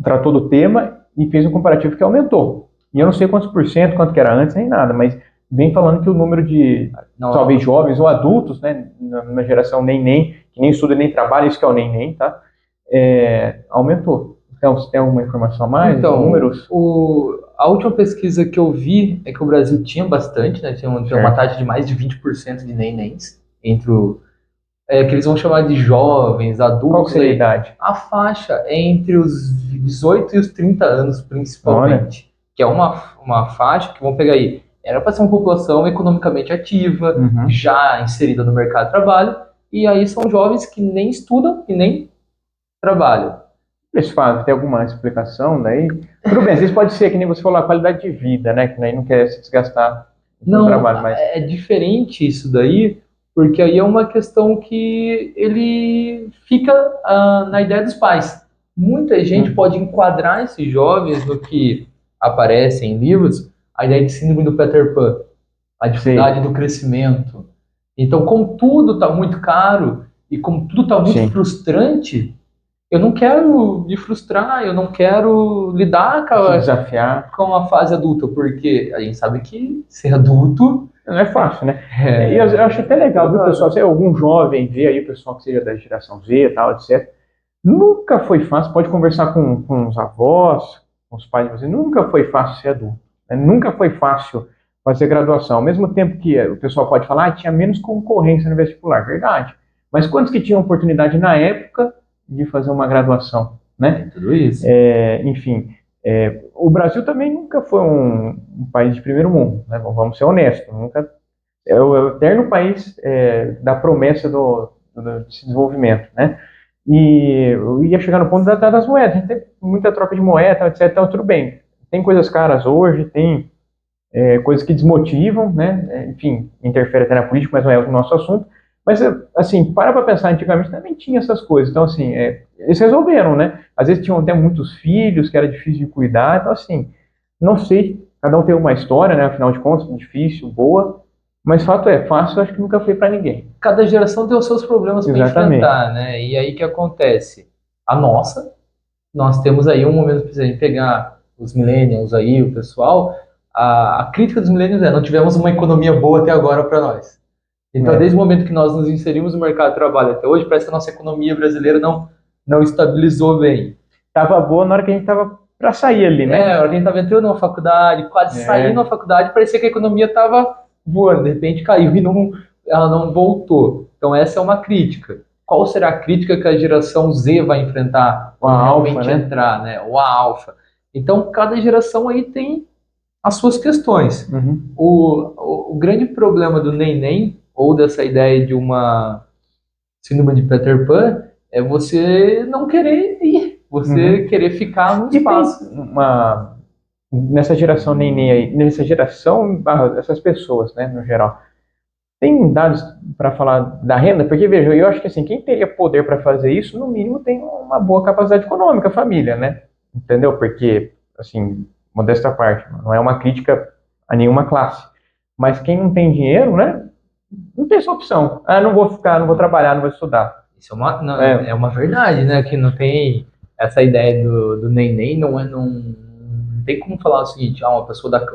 tratou do tema e fez um comparativo que aumentou. E eu não sei quantos por cento, quanto que era antes, nem nada, mas vem falando que o número de, Não, talvez jovens ou adultos, né, na geração nem, que nem estuda nem trabalha, isso que é o nem, tá? Aumentou. Então, você tem alguma informação a mais? Então, Números? a última pesquisa que eu vi é que o Brasil tinha bastante, né? Tinha uma Certo. taxa de mais de 20% de nenéns entre que eles vão chamar de jovens, adultos. Qual que seria a aí. idade? A faixa é entre os 18 e os 30 anos, principalmente. Que é uma faixa que, vamos pegar aí, era para ser uma população economicamente ativa, Uhum. já inserida no mercado de trabalho, e aí são jovens que nem estudam e nem trabalham. Eles fazem, tem alguma explicação daí? Tudo bem, às vezes pode ser que nem você falou, a qualidade de vida, né? Que daí não quer se desgastar no Não, trabalho, mas é diferente isso daí, porque aí é uma questão que ele fica na ideia dos pais. Muita gente pode enquadrar esses jovens no que aparece em livros, a ideia de síndrome do Peter Pan, a dificuldade do crescimento. Então, como tudo está muito caro e como tudo está muito Sim. frustrante, eu não quero me frustrar, eu não quero lidar se desafiar. com a fase adulta, porque a gente sabe que ser adulto Não é fácil, né? E eu acho até legal, viu, pessoal? Se algum jovem vê aí, o pessoal que seja da geração Z e tal, etc. Nunca foi fácil, pode conversar com os avós, com os pais de vocês, nunca foi fácil ser adulto. Né? Nunca foi fácil fazer graduação. Ao mesmo tempo que o pessoal pode falar, tinha menos concorrência no vestibular, verdade. Mas quantos que tinham oportunidade na época de fazer uma graduação, né? tudo isso. Enfim, o Brasil também nunca foi um país de primeiro mundo, né? Vamos ser honestos, nunca é o eterno país da promessa do desenvolvimento, né? E eu ia chegar no ponto das moedas, a gente tem muita troca de moeda, etc. Então, tudo bem, tem coisas caras hoje, tem coisas que desmotivam, né? Enfim, interfere até na política, mas não é o nosso assunto. Mas, assim, para pensar, antigamente também tinha essas coisas. Então, assim, eles resolveram, né? Às vezes tinham até muitos filhos, que era difícil de cuidar. Então, assim, não sei, cada um tem uma história, né? Afinal de contas, difícil, boa. Mas fato é, fácil, acho que nunca foi para ninguém. Cada geração tem os seus problemas para enfrentar, né? E aí o que acontece? Nós temos aí um momento para a gente pegar os millennials aí, o pessoal. A crítica dos millennials não tivemos uma economia boa até agora para nós. Então, desde o momento que nós nos inserimos no mercado de trabalho até hoje, parece que a nossa economia brasileira não estabilizou bem. Tava boa na hora que a gente tava para sair ali, né? Na hora que a gente tava entrando numa faculdade, quase saindo da faculdade, parecia que a economia tava voando, de repente caiu e ela não voltou. Então, essa é uma crítica. Qual será a crítica que a geração Z vai enfrentar quando realmente entrar, né? O alfa. Então, cada geração aí tem as suas questões. Uhum. O grande problema do neném, ou dessa ideia de uma síndrome de Peter Pan, é você não querer ir, você querer ficar no espaço. Nessa geração neném aí, nessa geração, essas pessoas, né, no geral, tem dados para falar da renda? Porque, veja, eu acho que assim, quem teria poder para fazer isso, no mínimo tem uma boa capacidade econômica, a família, né? Entendeu? Porque, assim, modesta parte, não é uma crítica a nenhuma classe. Mas quem não tem dinheiro, né, não tem essa opção. Ah, não vou trabalhar, não vou estudar. Isso é uma verdade, né? Que não tem essa ideia do neném, não tem como falar o seguinte,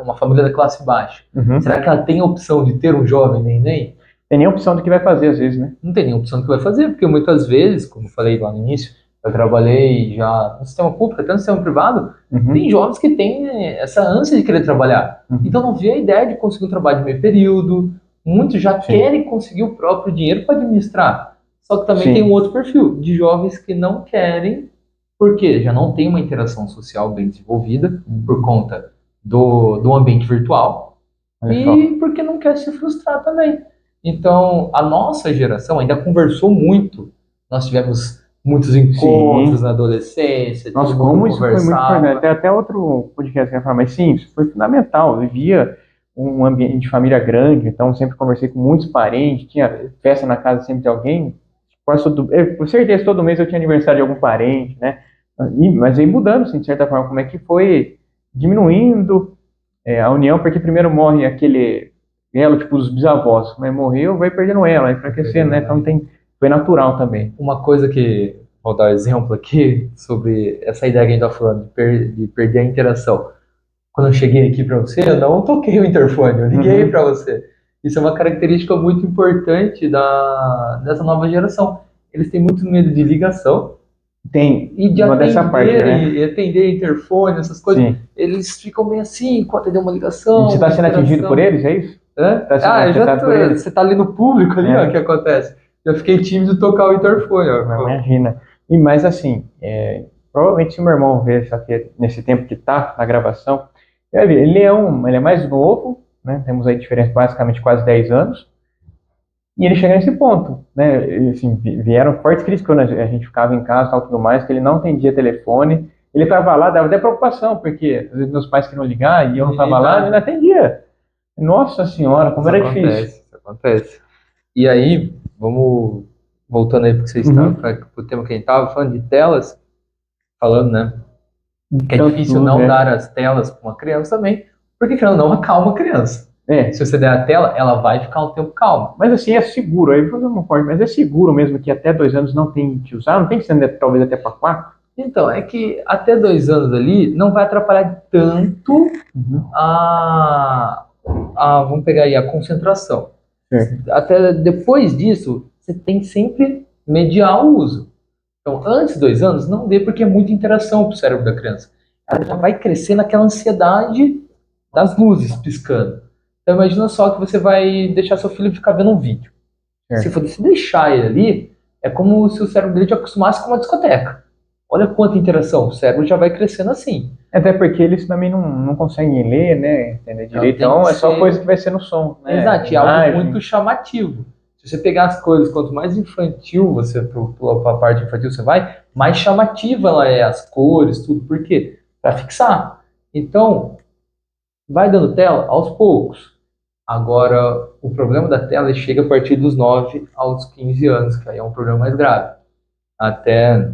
uma família da classe baixa. Uhum. Será que ela tem a opção de ter um jovem neném? Tem nem opção do que vai fazer, às vezes, né? Não tem nem opção do que vai fazer, porque muitas vezes, como eu falei lá no início, eu trabalhei já no sistema público, até no sistema privado, tem jovens que têm essa ânsia de querer trabalhar. Então não vê a ideia de conseguir um trabalho de meio período, muitos já querem conseguir o próprio dinheiro para administrar. Só que também tem um outro perfil de jovens que não querem, porque já não tem uma interação social bem desenvolvida por conta do ambiente virtual e porque não quer se frustrar também. Então, a nossa geração ainda conversou muito. Nós tivemos muitos encontros na adolescência, Nossa, todo mundo como isso foi muito conversava. importante. Tem até outro podcast que eu ia falar, mas sim, isso foi fundamental. Eu vivia um ambiente de família grande, então sempre conversei com muitos parentes, tinha festa na casa sempre de alguém. Quase com certeza todo mês eu tinha aniversário de algum parente, né? Mas aí mudando, assim, de certa forma, como é que foi diminuindo a união, porque primeiro morre aquele elo, tipo, os bisavós, mas morreu, vai perdendo elo, vai enfraquecendo, né? Então foi natural também. Uma coisa que, vou dar um exemplo aqui, sobre essa ideia que a gente está falando, de perder a interação. Quando eu cheguei aqui para você, eu não toquei o interfone, eu liguei Uhum. para você. Isso é uma característica muito importante dessa nova geração. Eles têm muito medo de ligação Tem e de uma dessa parte, atender, né? e atender interfone, essas coisas. Sim. Eles ficam meio assim, com atender uma E ligação, você está uma sendo atingido por interação. eles, é isso? Hã? Está sendo Eu já afetado tô, por eles? você tá ali no público ali, ó, o que acontece? Já fiquei tímido de tocar o interfone, Não, ó. imagina. E mais assim, provavelmente se o meu irmão ver isso aqui nesse tempo que tá na gravação, ele é mais novo, né? Temos aí diferença basicamente quase 10 anos. E ele chega nesse ponto, né? E, assim, vieram fortes críticas quando a gente ficava em casa e tudo mais, que ele não atendia telefone. Ele estava lá, dava até preocupação, porque às vezes meus pais queriam ligar e eu não estava lá, ele não atendia. Nossa senhora, como Isso era difícil. acontece, isso acontece. E aí, vamos voltando aí para o tema que a gente estava falando de telas, falando, né? Que é Tanto difícil luz, não né? dar as telas para uma criança também, porque querendo ou não acalma a criança. É, Se você der a tela, ela vai ficar um tempo calma. mas assim, é seguro, aí vou fazer uma parte, mas é seguro mesmo que até 2 anos não tem que usar, não tem que ser talvez até para 4. Então, é que até 2 anos ali não vai atrapalhar tanto vamos pegar aí, a concentração. Certo. Até depois disso, você tem que sempre mediar o uso. Então, antes de 2 anos, não dê porque é muita interação para o cérebro da criança. Ela já vai crescer naquela ansiedade das luzes piscando. Então, imagina só que você vai deixar seu filho ficar vendo um vídeo. Se Certo. você deixar ele ali, é como se o cérebro dele já acostumasse com uma discoteca. Olha quanta interação, o cérebro já vai crescendo assim. Até porque eles também não conseguem ler, né? Entender direito. Tem Então que é só ser- coisa que vai ser no som, né? Exato, e é algo Imagem. muito chamativo. Se você pegar as coisas, quanto mais infantil você, para a parte infantil você vai, mais chamativa ela é, as cores, tudo. Por quê? Para fixar. Então, vai dando tela aos poucos. Agora, o problema da tela chega a partir dos 9 aos 15 anos, que aí é um problema mais grave. Até,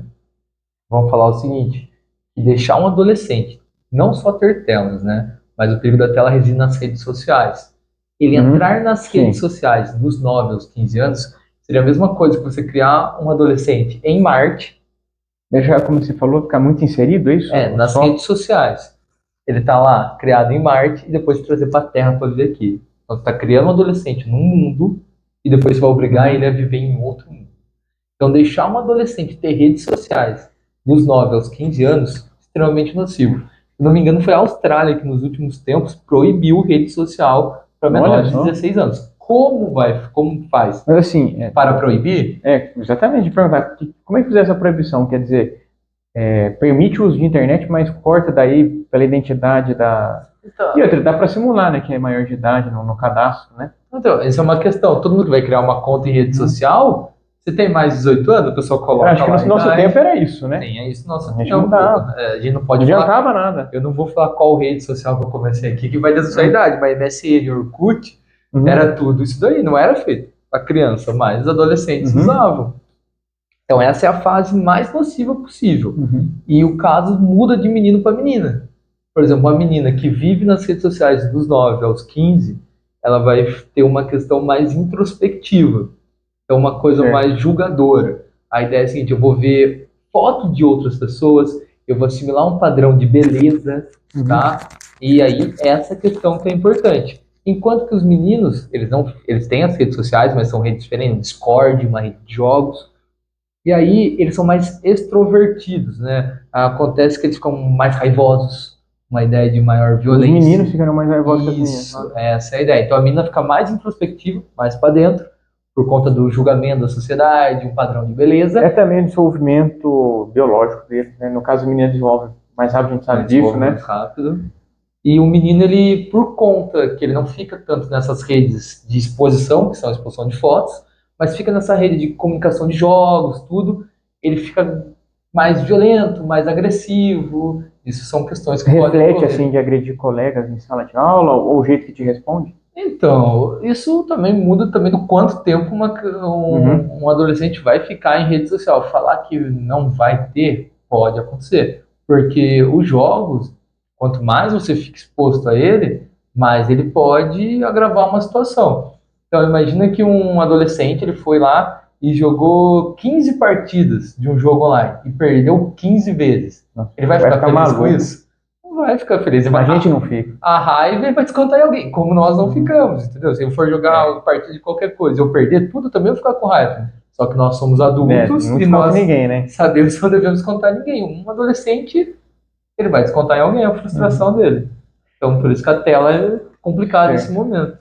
vamos falar o seguinte, que deixar um adolescente não só ter telas, né? Mas o perigo da tela reside nas redes sociais. Ele entrar nas redes sociais dos 9 aos 15 anos seria a mesma coisa que você criar um adolescente em Marte, Deixar, como você falou, ficar muito inserido, é isso? nas Só? redes sociais. Ele está lá, criado em Marte, e depois trazer para a Terra para viver aqui. Então, você está criando um adolescente num mundo, e depois você vai obrigar ele a viver em outro mundo. Então, deixar um adolescente ter redes sociais dos 9 aos 15 anos, é extremamente nocivo. Se não me engano, foi a Austrália que, nos últimos tempos, proibiu rede social para menores de 16 anos. Como faz? Mas assim, Para proibir? exatamente, de perguntar, como é que fizer essa proibição? Quer dizer, permite o uso de internet, mas corta daí pela identidade da... Então, E outra, dá para simular, né, que é maior de idade no cadastro, né? essa é uma questão. Todo mundo que vai criar uma conta em rede social, você tem mais de 18 anos, a pessoa Eu coloca acho que lá no nosso idade. tempo era isso, né? Tem, é isso no nosso A gente tempo. não dá. A gente não Não pode falar. adiantava nada. Eu não vou falar qual rede social que eu comecei aqui, que vai da sua idade, mas MSN, Orkut, era tudo isso daí, não era feito para criança, mas os adolescentes usavam. Então essa é a fase mais nociva possível. E o caso muda de menino para menina. Por exemplo, uma menina que vive nas redes sociais dos 9 aos 15, ela vai ter uma questão mais introspectiva. Então uma coisa Certo. mais julgadora. A ideia é a seguinte, eu vou ver foto de outras pessoas, eu vou assimilar um padrão de beleza, tá? E aí, essa questão que é importante. Enquanto que os meninos, eles têm as redes sociais, mas são redes diferentes, Discord, uma rede de jogos, e aí eles são mais extrovertidos, né? Acontece que eles ficam mais raivosos, uma ideia de maior Os violência. meninos ficaram mais raivosos que as meninas. Isso, essa é a ideia. Então a menina fica mais introspectiva, mais para dentro, por conta do julgamento da sociedade, um padrão de beleza. É também o desenvolvimento biológico dele, né? No caso, o menino desenvolve mais rápido, a gente sabe disso, né? Mais rápido. E o menino, ele, por conta que ele não fica tanto nessas redes de exposição, que são a exposição de fotos, mas fica nessa rede de comunicação de jogos, tudo, ele fica mais violento, mais agressivo. Isso são questões que podem Reflete, ocorrer. assim, de agredir colegas em sala de aula, ou o jeito que te responde? Então, isso também muda também do quanto tempo Uhum. um adolescente vai ficar em rede social. Falar que não vai ter, pode acontecer. Porque os jogos, quanto mais você fica exposto a ele, mais ele pode agravar uma situação. Então, imagina que um adolescente ele foi lá e jogou 15 partidas de um jogo online e perdeu 15 vezes. Nossa, Ele vai vai ficar ficar feliz com maluco. isso? Não vai ficar feliz. Ele A vai, gente não fica. a raiva ele vai descontar em alguém, como nós não ficamos, entendeu? Se eu for jogar É, uma partida de qualquer coisa, eu perder tudo, também eu vou ficar com raiva. Só que nós somos né? adultos Não e desconta nós ninguém, né? sabemos que não devemos descontar em ninguém. Um adolescente, ele vai descontar em alguém a Uhum. frustração dele. Então, por isso que a tela é complicada nesse Certo. momento.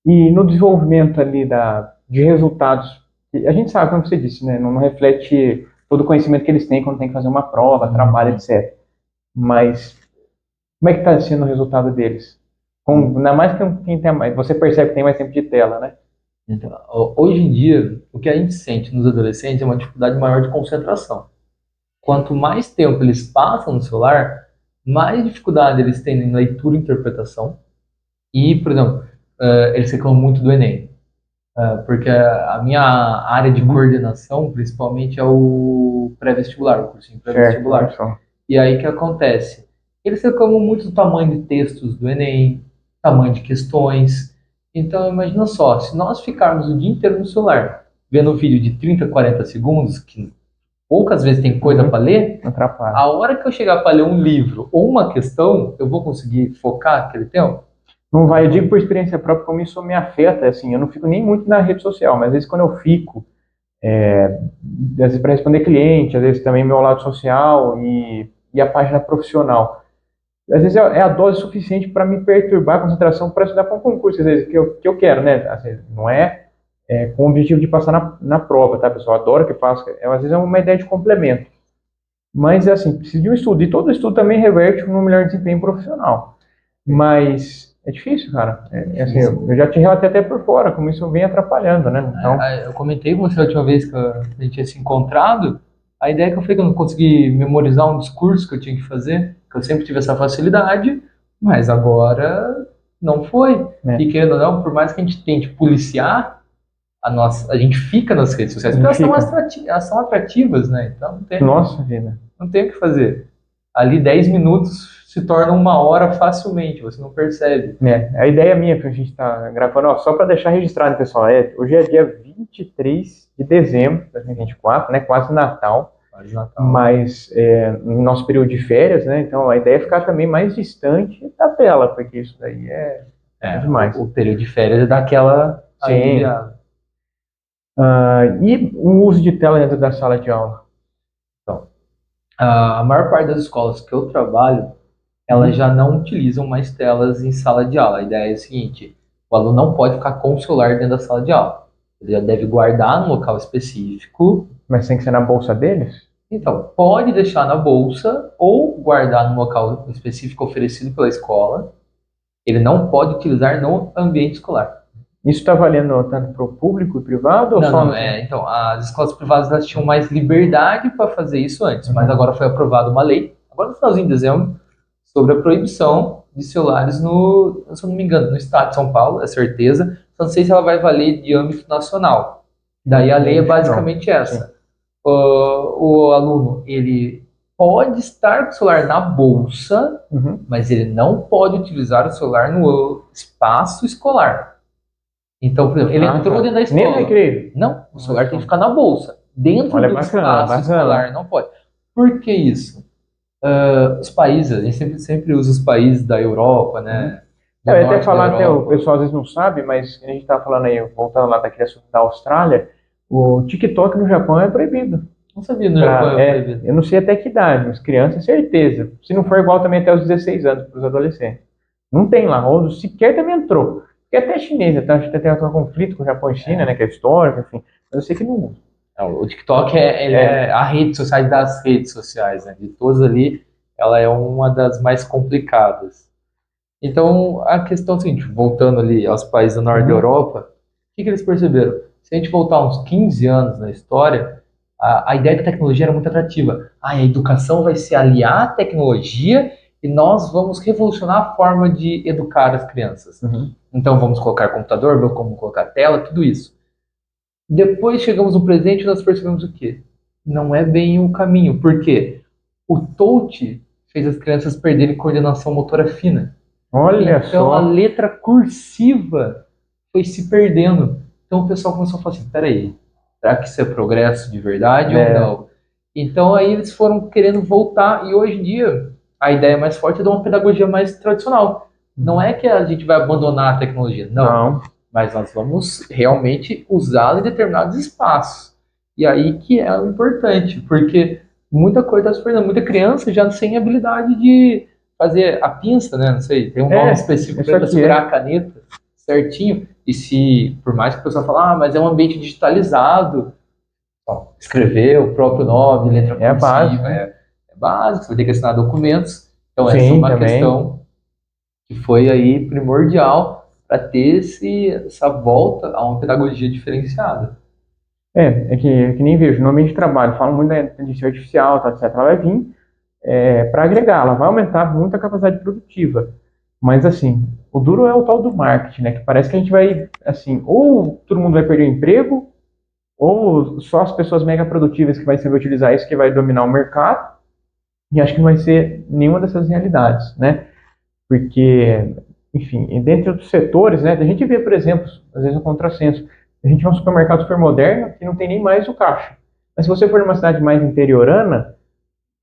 E no desenvolvimento ali de resultados, a gente sabe, como você disse, né? Não reflete todo o conhecimento que eles têm quando tem que fazer uma prova, trabalho, etc. Mas como é que está sendo o resultado deles? Ainda mais que quem tem mais, você percebe que tem mais tempo de tela, né? Então, hoje em dia, o que a gente sente nos adolescentes é uma dificuldade maior de concentração. Quanto mais tempo eles passam no celular, mais dificuldade eles têm em leitura e interpretação. E, por exemplo, eles reclamam muito do Enem. Porque a minha área de Uhum. coordenação, principalmente, é o pré-vestibular, o cursinho Certo, olha pré-vestibular. só. E aí o que acontece? Eles reclamam muito do tamanho de textos do Enem, tamanho de questões. Então, imagina só, se nós ficarmos o dia inteiro no celular, vendo um vídeo de 30, 40 segundos, que poucas vezes tem coisa Uhum. para ler, Atrapalha. a hora que eu chegar para ler um livro ou uma questão, eu vou conseguir focar aquele tempo? Não Não vai, eu vou. digo por experiência própria como isso me afeta, assim, eu não fico nem muito na rede social, mas às vezes quando eu fico, às vezes para responder cliente, às vezes também meu lado social e a página profissional. Às vezes é a dose suficiente para me perturbar a concentração para estudar para um concurso, às vezes, que eu quero, né? Assim, não com o objetivo de passar na prova, tá, pessoal? Adoro que faça. Às vezes é uma ideia de complemento. Mas, é assim, precisa de um estudo. E todo estudo também reverte no melhor desempenho profissional. Mas é difícil, cara. Assim, Difícil. eu já te relatei até por fora, como isso vem atrapalhando, né? Então, Eu comentei com você a última vez que a gente tinha se encontrado, a ideia que eu falei que eu não consegui memorizar um discurso que eu tinha que fazer, que eu sempre tive essa facilidade, mas agora não foi. né? E querendo ou não, por mais que a gente tente policiar, a gente fica nas redes A sociais, porque gente fica. elas são atrativas, né? Então Nossa vida. não tem o que fazer. Ali 10 minutos se torna uma hora facilmente, você não percebe. A ideia minha que a gente está gravando, ó, só para deixar registrado, pessoal, hoje é dia 23 de dezembro de 2024, né? Quase Natal. Mas Natal. Mas no nosso período de férias, né? Então a ideia é ficar também mais distante da tela, porque isso daí é demais. O período de férias é daquela Sim. aliviada. E o uso de tela dentro da sala de aula? Então, a maior parte das escolas que eu trabalho, elas Uhum. já não utilizam mais telas em sala de aula. A ideia é a seguinte: o aluno não pode ficar com o celular dentro da sala de aula. Ele já deve guardar num local específico. Mas tem que ser na bolsa deles? Então, pode deixar na bolsa ou guardar num local específico oferecido pela escola. Ele não pode utilizar no ambiente escolar. Isso está valendo tanto para o público e privado ou Não, só não, no... então, as escolas privadas elas tinham mais liberdade para fazer isso antes, mas Uhum. agora foi aprovada uma lei, agora no finalzinho de dezembro, sobre a proibição de celulares se eu não me engano, no estado de São Paulo, é certeza, só não sei se ela vai valer de âmbito nacional. Daí a lei é Não. basicamente Sim. essa. O aluno, ele pode estar com o celular na bolsa, Uhum. mas ele não pode utilizar o celular no espaço escolar. Então, por exemplo, ele entrou Tá. dentro da Nem no escola. recreio. Não, o celular tem que Só. ficar na bolsa. Dentro Olha, do bacana, espaço bacana. escolar não pode. Por que isso? Os países, a gente sempre usa os países da Europa, Uhum. né? Do Eu ia até norte da falar, até o Europa. pessoal às vezes não sabe, mas a gente está falando aí, voltando lá daquele assunto da Austrália, o TikTok no Japão é proibido. Não sabia no Japão é proibido. Eu não sei até que idade, mas crianças, certeza. Se não for igual também até os 16 anos para os adolescentes. Não tem lá, ou sequer também entrou. Porque até chinesa, tá? Acho que tem um conflito com o Japão e China, né? Que é histórico, enfim. Mas eu sei que não usa. O TikTok ele É. é a rede social das redes sociais, né? De todas ali, ela é uma das mais complicadas. Então, a questão é a seguinte, voltando ali aos países do norte da Uhum. Europa, o que eles perceberam? Se a gente voltar uns 15 anos na história, a ideia da tecnologia era muito atrativa. A educação vai se aliar à tecnologia e nós vamos revolucionar a forma de educar as crianças. Uhum. Então vamos colocar computador, vamos colocar tela, tudo isso. Depois chegamos no presente e nós percebemos o quê? Não é bem o caminho. Por quê? O touch fez as crianças perderem coordenação motora fina. Olha Então a só. letra cursiva foi se perdendo. Então o pessoal começou a falar assim, peraí, será que isso é progresso de verdade ou É, não? Então aí eles foram querendo voltar e hoje em dia a ideia mais forte é de uma pedagogia mais tradicional. Não é que a gente vai abandonar a tecnologia, não. não. Mas nós vamos realmente usá-la em determinados espaços. E aí que é o importante, porque muita coisa está se perdendo. Muita criança já sem habilidade de fazer a pinça, né? Não sei, tem um nome específico Isso para aqui segurar é. a caneta certinho. E se, por mais que o pessoal fale, mas é um ambiente digitalizado, ó, escrever o próprio nome, letra É a base, cursiva, né? é básico, você vai ter que assinar documentos. Então, essa é Sim, uma também. questão que foi aí primordial para ter essa volta a uma pedagogia diferenciada. É que nem vejo, no ambiente de trabalho, falam muito da inteligência artificial, tá, etc. Ela vai vir para agregar, ela vai aumentar muito a capacidade produtiva. Mas, assim, o duro é o tal do marketing, né? Que parece que a gente vai, assim, ou todo mundo vai perder o emprego, ou só as pessoas mega produtivas que vai saber utilizar isso que vai dominar o mercado, e acho que não vai ser nenhuma dessas realidades, né? Porque, enfim, dentre outros setores, né, a gente vê, por exemplo, às vezes um contrassenso, a gente vê um supermercado super moderno que não tem nem mais o caixa. Mas se você for numa cidade mais interiorana,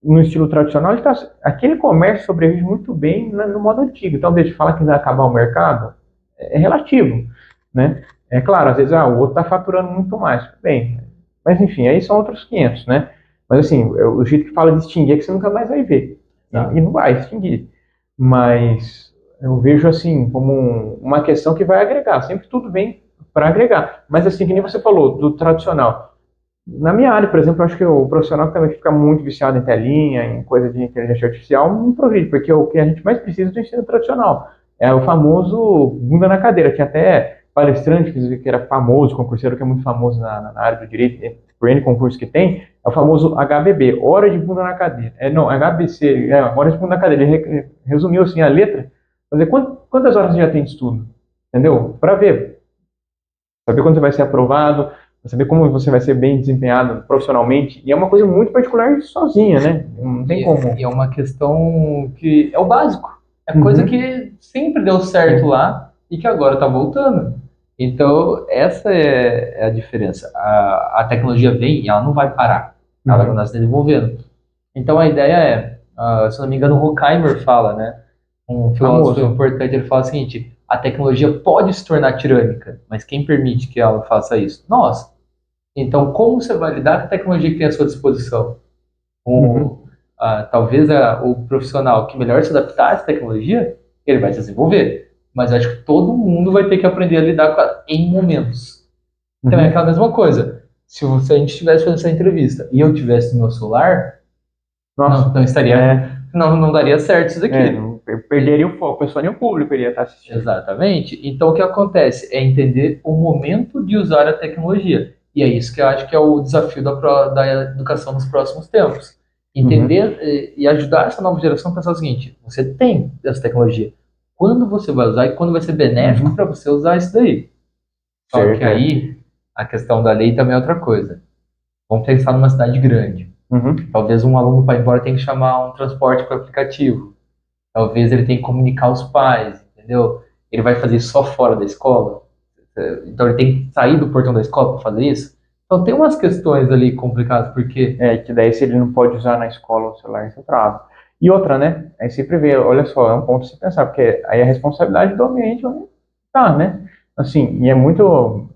no estilo tradicional, aquele comércio sobrevive muito bem no modo antigo. Então, deixa eu falar que vai acabar o mercado, é relativo, né? É claro, às vezes o outro está faturando muito mais, bem, mas enfim, aí são outros 500, né? Mas assim, o jeito que fala de extinguir é que você nunca mais vai ver, Tá? e não vai extinguir. Mas eu vejo assim como uma questão que vai agregar, sempre tudo vem para agregar. Mas assim, que nem você falou, do tradicional. Na minha área, por exemplo, eu acho que o profissional que também fica muito viciado em telinha, em coisa de inteligência artificial, não progride, porque o que a gente mais precisa é do ensino tradicional. É o famoso bunda na cadeira. Tinha até palestrante que era famoso, concurseiro que é muito famoso na área do direito, por N concurso que tem, é o famoso HBB, Hora de Bunda na Cadeira. Não, HBC, Hora de Bunda na Cadeira. Ele resumiu assim a letra, fazer quantas horas você já tem de estudo? Entendeu? Para ver, saber quando você vai ser aprovado, saber como você vai ser bem desempenhado profissionalmente. E é uma coisa muito particular sozinha, né? Não tem E como. é uma questão que é o básico. É coisa Uhum. que sempre deu certo É. lá e que agora está voltando. Então, essa é a diferença. A tecnologia vem e ela não vai parar. Ela vai Uhum. continuar se desenvolvendo. Então, a ideia é, se não me engano, o Horkheimer fala, né? Um filósofo Famoso. importante, ele fala o seguinte: a tecnologia pode se tornar tirânica, mas quem permite que ela faça isso? Nós. Então, como você vai lidar com a tecnologia que tem à sua disposição? Uhum. Talvez o profissional que melhor se adaptar a essa tecnologia, ele vai se desenvolver. Mas acho que todo mundo vai ter que aprender a lidar com ela em momentos. Então é aquela Uhum. mesma coisa. Se a gente estivesse fazendo essa entrevista e eu tivesse no meu celular, Nossa, não daria certo isso daqui. eu perderia o foco, a pessoa nem o público iria estar assistindo. Exatamente. Então, o que acontece é entender o momento de usar a tecnologia. E é isso que eu acho que é o desafio da educação nos próximos tempos. Uhum. Entender e ajudar essa nova geração a pensar o seguinte: você tem essa tecnologia. Quando você vai usar e quando vai ser benéfico para Uhum. você usar isso daí. Só que Certo, é. aí a questão da lei também é outra coisa. Vamos pensar numa cidade grande. Uhum. Talvez um aluno para ir embora tenha que chamar um transporte por aplicativo. Talvez ele tenha que comunicar aos pais, entendeu? Ele vai fazer isso só fora da escola. Então ele tem que sair do portão da escola para fazer isso. Então tem umas questões ali complicadas, porque É, que daí se ele não pode usar na escola o celular, isso trava. E outra, né? Aí sempre vê, olha só, é um ponto a se pensar, porque aí é a responsabilidade do ambiente onde tá, né? Assim, e é muito,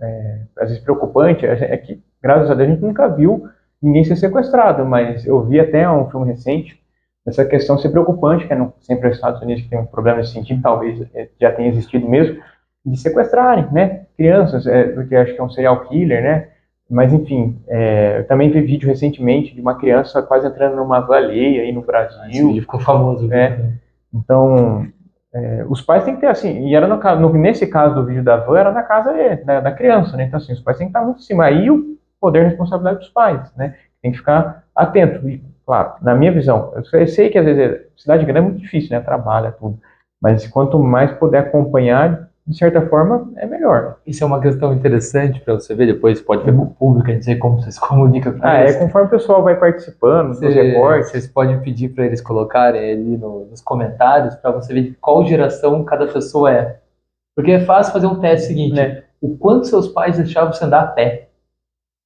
às vezes, preocupante, é que, graças a Deus, a gente nunca viu ninguém ser sequestrado, mas eu vi até um filme recente, essa questão ser preocupante, que é sempre os Estados Unidos que tem um problema nesse sentido, talvez já tenha existido mesmo, de sequestrarem, né? Crianças, porque acho que é um serial killer, né? Mas, enfim, eu também vi vídeo recentemente de uma criança quase entrando numa baleia aí no esse vídeo Brasil. ficou famoso, eu vi É, também. então, os pais têm que ter, assim, e era nesse caso do vídeo da van, era na casa da criança, né? Então, assim, os pais têm que estar muito em cima. Aí o poder e responsabilidade dos pais, né? Tem que ficar atento. E, claro, na minha visão, eu sei que às vezes cidade grande é muito difícil, né? Trabalha tudo. Mas quanto mais puder acompanhar, de certa forma, é melhor. Isso é uma questão interessante para você ver, depois pode ver com o público, a gente sei como você se comunica com É eles. conforme o pessoal vai participando, dos recortes. Vocês podem pedir para eles colocarem ali nos comentários para você ver de qual geração cada pessoa é. Porque é fácil fazer um teste seguinte: Né? o quanto seus pais deixavam você andar a pé.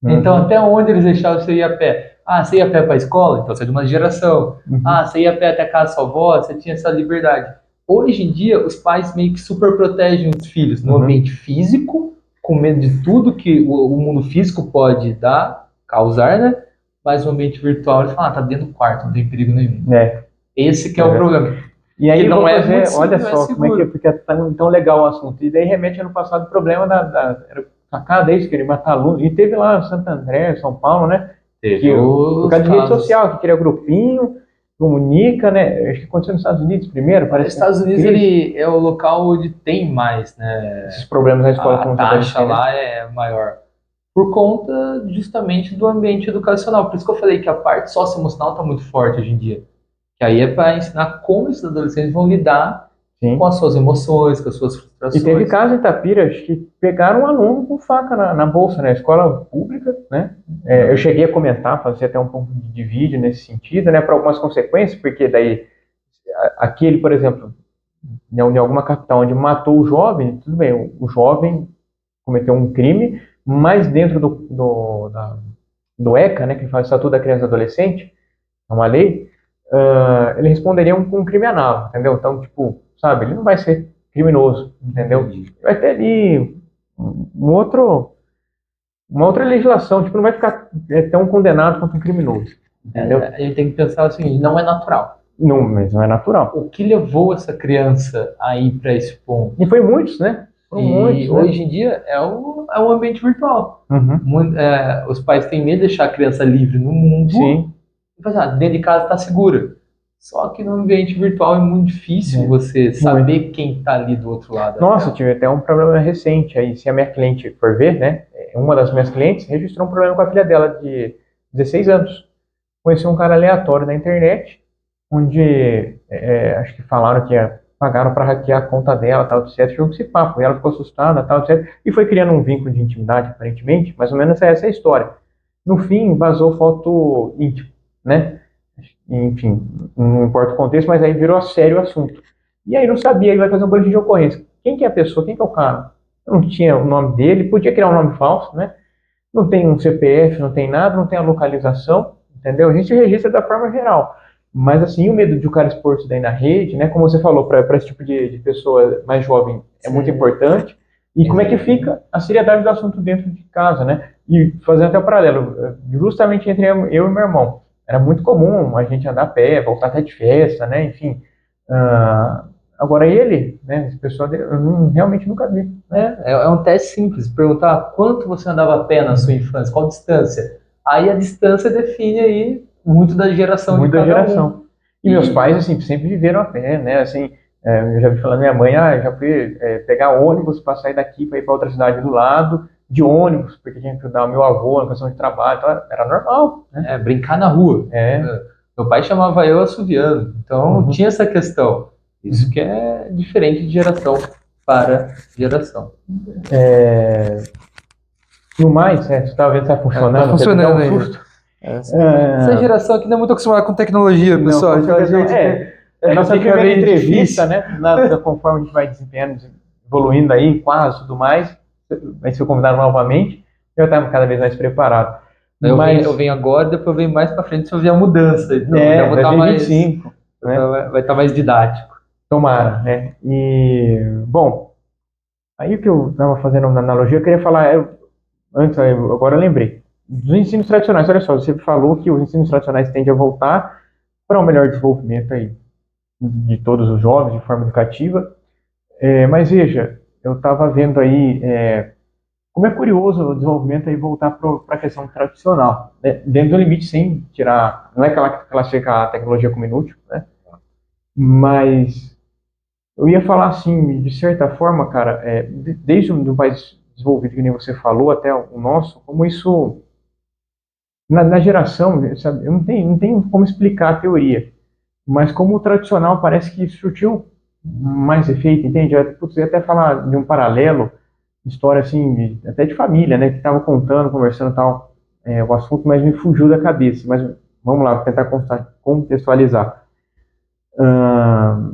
Uhum. Então, até onde eles deixavam você ir a pé? Ah, você ia a pé para a escola? Então você é de uma geração. Uhum. Ah, você ia a pé até a casa da sua avó? Você tinha essa liberdade. Hoje em dia, os pais meio que super protegem os filhos no ambiente físico, com medo de tudo que o mundo físico pode causar, né? Mas no ambiente virtual, eles falam, tá dentro do quarto, não tem perigo nenhum. Esse que é o problema. E aí, que não é fazer, muito simples, olha não é só, como é que seguro. porque é tão legal o assunto. E daí remete ano passado o problema era facada, isso, queria matar aluno. E teve lá em Santo André, São Paulo, né? Por causa de rede social, que cria grupinho, comunica, né? Acho que aconteceu nos Estados Unidos primeiro, Os parece. Estados Unidos ele é o local onde tem mais, né? Esses problemas na escola com A os taxa adolescentes. lá é maior. Por conta justamente do ambiente educacional. Por isso que eu falei que a parte socioemocional está muito forte hoje em dia. Que aí é para ensinar como esses adolescentes vão lidar Sim. com as suas emoções, com as suas frustrações. E teve caso em Itapira, acho que pegaram um aluno com faca na bolsa, né? Escola pública, né? Eu cheguei a comentar, fazer até um pouco de vídeo nesse sentido, né? Para algumas consequências, porque daí, aquele, por exemplo, em alguma capital onde matou o jovem, tudo bem, o jovem cometeu um crime, mas dentro do ECA, né? Que faz o Estatuto da Criança e do Adolescente, é uma lei, ele responderia com um crime análogo, entendeu? Então, tipo, sabe, ele não vai ser criminoso, entendeu? Vai ter ali uma outra legislação, tipo, não vai ficar tão condenado quanto um criminoso, entendeu? A gente tem que pensar o seguinte, não é natural. Não, mas não é natural. O que levou essa criança a ir para esse ponto? E foi muitos, né? Foram muitos, né? Hoje em dia é um ambiente virtual. Uhum. Os pais têm medo de deixar a criança livre no mundo. Sim. Dentro de casa está segura. Só que no ambiente virtual é muito difícil você saber quem está ali do outro lado. Nossa, eu tive até um problema recente aí. Se a minha cliente for ver, né? Uma das minhas clientes registrou um problema com a filha dela de 16 anos. Conheceu um cara aleatório na internet, onde acho que falaram que pagaram para hackear a conta dela, tal, etc. Jogo esse papo. E ela ficou assustada, tal, etc. E foi criando um vínculo de intimidade, aparentemente. Mais ou menos essa é a história. No fim, vazou foto íntima, né? Enfim, não importa o contexto, mas aí virou sério o assunto. E aí não sabia, ele vai fazer um boletim de ocorrência. Quem que é a pessoa? Quem que é o cara? Não tinha o nome dele, podia criar um nome falso, né? Não tem um CPF, não tem nada, não tem a localização, entendeu? A gente registra da forma geral. Mas assim, o medo de o cara expor isso daí na rede, né? Como você falou, para esse tipo de pessoa mais jovem é muito importante. E como é que fica a seriedade do assunto dentro de casa, né? E fazendo até o paralelo, justamente entre eu e meu irmão. Era muito comum a gente andar a pé, voltar até de festa, né? Enfim. Agora ele, né? Essa pessoa eu realmente nunca vi. É um teste simples. Perguntar quanto você andava a pé na sua infância, qual distância. Aí a distância define aí muito da geração Muito de cada da geração. um. E meus pais, assim, sempre viveram a pé, né? Assim, eu já vi falando minha mãe, já fui pegar ônibus para sair daqui para ir para outra cidade do lado, de ônibus, porque tinha que ajudar o meu avô na questão de trabalho, então era normal, né? Brincar na rua. Meu pai chamava eu assoviando, então tinha essa questão. Isso que é diferente de geração para geração. No mais, você estava vendo se está funcionando, tá funcionando quer dar um ainda. susto. Essa geração aqui não é muito acostumada com tecnologia, pessoal. Não, então a gente nossa fica primeira meio entrevista, difícil. né? Conforme a gente vai desempenhando, evoluindo aí, quase tudo mais, vai ser convidado novamente, já estamos cada vez mais preparados. Eu venho agora, depois eu venho mais para frente se eu ver a mudança. Então já vou estar mais 25, né? Vai estar mais didático. Tomara, né? E, bom, aí o que eu estava fazendo na analogia, eu queria falar, agora eu lembrei, dos ensinos tradicionais. Olha só, você falou que os ensinos tradicionais tendem a voltar para um melhor desenvolvimento aí de todos os jovens, de forma educativa. Mas veja, eu estava vendo aí como é curioso o desenvolvimento aí voltar para a questão tradicional, né? Dentro do limite, sem tirar, não é aquela que classifica a tecnologia como inútil, né? Mas eu ia falar assim, de certa forma, cara, desde um país desenvolvido, que nem você falou, até o nosso, como isso na geração, sabe, eu não tenho como explicar a teoria, mas como o tradicional parece que surtiu mais efeito, entende? Putz, eu ia até falar de um paralelo, história assim, até de família, né, que estava contando, conversando e tal, o assunto, mas me fugiu da cabeça. Mas vamos lá, vou tentar contextualizar. Ah,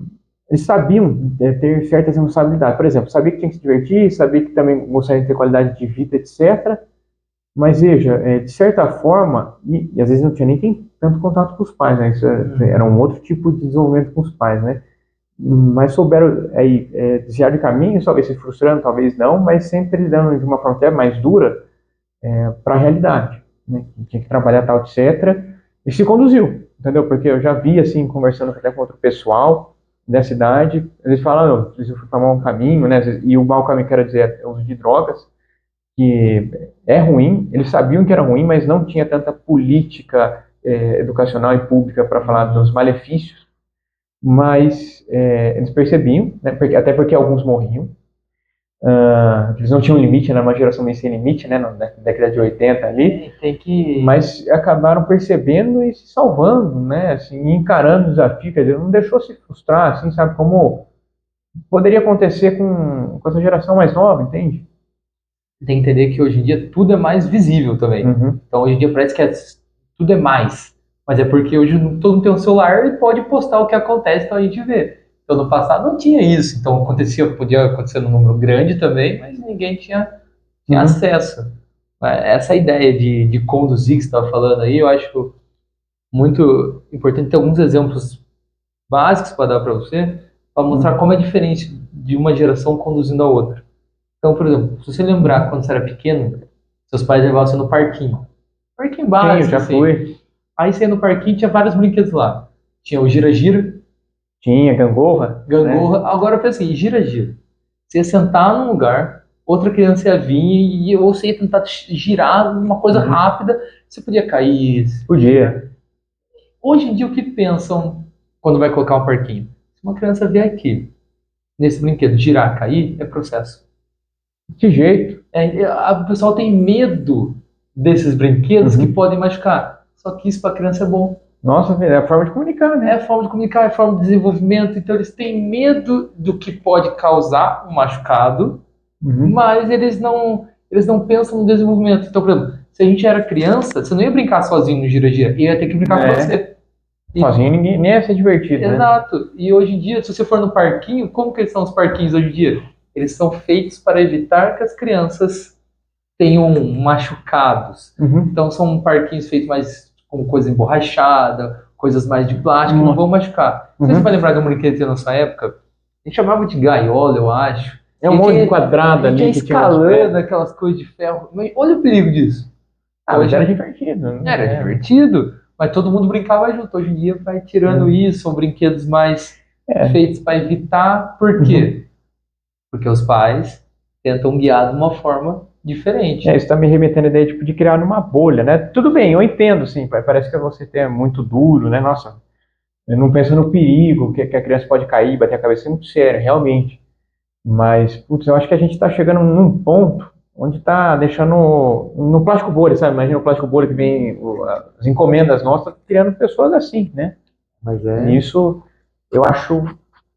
eles sabiam ter certas responsabilidades. Por exemplo, sabia que tinha que se divertir, sabia que também gostaria de ter qualidade de vida, etc. Mas veja, de certa forma, e às vezes não tinha nem tanto contato com os pais, né? Isso era um outro tipo de desenvolvimento com os pais, né? Mas souberam aí desviar de caminho, talvez se frustrando, talvez não, mas sempre lidando de uma forma até mais dura para a realidade, né? Tinha que trabalhar tal, etc. E se conduziu, entendeu? Porque eu já vi, assim, conversando até com outro pessoal da cidade, eles falam, eu fui tomar um caminho, né? E o mau caminho, quero dizer, é o uso de drogas, que é ruim, eles sabiam que era ruim, mas não tinha tanta política educacional e pública para falar dos malefícios, mas eles percebiam, né, até porque alguns morriam, eles não tinham limite, era uma geração meio sem limite, né, na década de 80 ali, Tem que. mas acabaram percebendo e se salvando, né, assim, encarando o desafio, quer dizer, não deixou se frustrar, assim, sabe, como poderia acontecer com essa geração mais nova, entende? Tem que entender que hoje em dia tudo é mais visível também. Uhum. Então hoje em dia parece que tudo é mais. Mas é porque hoje todo mundo tem um celular e pode postar o que acontece, então a gente vê. Então no passado não tinha isso. Então podia acontecer num número grande também, mas ninguém tinha Uhum. acesso. Essa ideia de conduzir que você estava falando aí, eu acho muito importante ter alguns exemplos básicos para dar para você, para mostrar Uhum. como é diferente de uma geração conduzindo a outra. Então, por exemplo, se você lembrar quando você era pequeno, seus pais levavam você no parquinho. Parquinho Sim, eu básico, já assim. fui. Aí você ia no parquinho tinha vários brinquedos lá. Tinha o gira-gira, Tinha gangorra, né? gangorra. Agora eu pensei, gira-gira. Você ia sentar num lugar, outra criança ia vir ou você ia tentar girar uma coisa Uhum. rápida, você podia cair. Podia. Hoje em dia, o que pensam quando vai colocar um parquinho? Se uma criança vier aqui, nesse brinquedo, girar, cair, é processo. Que jeito. O pessoal tem medo desses brinquedos que Uhum. podem machucar. Só que isso para criança é bom. Nossa, é a forma de comunicar, É né? a forma de comunicar, é a forma de desenvolvimento. Então eles têm medo do que pode causar um machucado, Uhum. mas eles não pensam no desenvolvimento. Então, por exemplo, se a gente era criança, você não ia brincar sozinho no gira-gira, ia ter que brincar com É. você. E, Sozinho ninguém, nem ia ser divertido, né? exato. E hoje em dia, se você for no parquinho, como que são os parquinhos hoje em dia? Eles são feitos para evitar que as crianças tenham machucados. Uhum. Então são parquinhos feitos mais com coisa emborrachada, coisas mais de plástico que não vão machucar. Não sei se você vai Uhum. lembrar de um brinquedo que tinha na sua época. A gente chamava de gaiola, eu acho. É E um monte de a quadrado gente ia ali que tinha uns escalando pregos. aquelas coisas de ferro. Mas olha o perigo disso. Ah, mas era Hoje divertido, era né? divertido, mas todo mundo brincava junto. Hoje em dia vai tirando isso, são brinquedos mais É. feitos para evitar. Por Uhum. quê? Porque os pais tentam guiar de uma forma diferente. Isso está me remetendo à ideia tipo, de criar uma bolha, né? Tudo bem, eu entendo, sim. Parece que você é muito duro, né? Nossa, eu não penso no perigo que a criança pode cair, bater a cabeça, é muito sério, realmente. Mas, putz, eu acho que a gente está chegando num ponto onde está deixando no plástico bolha, sabe? Imagina o plástico bolha que vem, as encomendas nossas, criando pessoas assim, né? Mas E é. isso eu acho,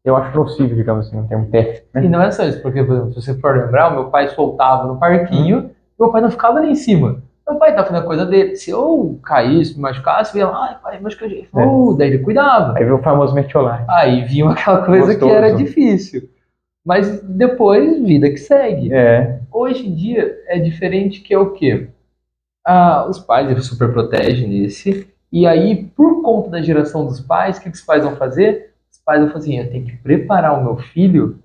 eu acho nocivo, digamos assim, em termo técnico, E né? não é só isso, porque, por exemplo, se você for lembrar, o meu pai soltava no parquinho, Hum, meu pai não ficava ali em cima. Meu pai estava fazendo a coisa dele. Se eu caísse, me machucasse, vinha lá, ai, pai, machuquei. é. Daí ele cuidava. Aí vem o famoso metiolate. Aí vinha aquela coisa que era Gostoso. difícil. Mas depois, vida que segue. É. Hoje em dia é diferente que é o quê? Os pais, eles super protegem esse. E aí, por conta da geração dos pais, o que os pais vão fazer? Os pais vão fazer assim, eu tenho que preparar o meu filho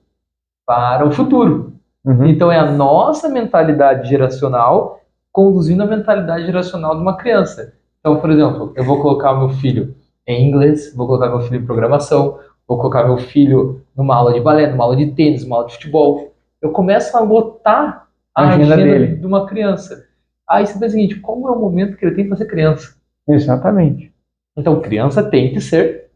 para o futuro. Uhum. Então é a nossa mentalidade geracional conduzindo a mentalidade geracional de uma criança. Então, por exemplo, eu vou colocar o meu filho em inglês, vou colocar meu filho em programação, vou colocar meu filho numa aula de balé, numa aula de tênis, numa aula de futebol. Eu começo a lotar A a agenda agenda dele. de uma criança. Aí você pensa o seguinte, como é o momento que ele tem para ser criança? Exatamente. Então, criança tem que ser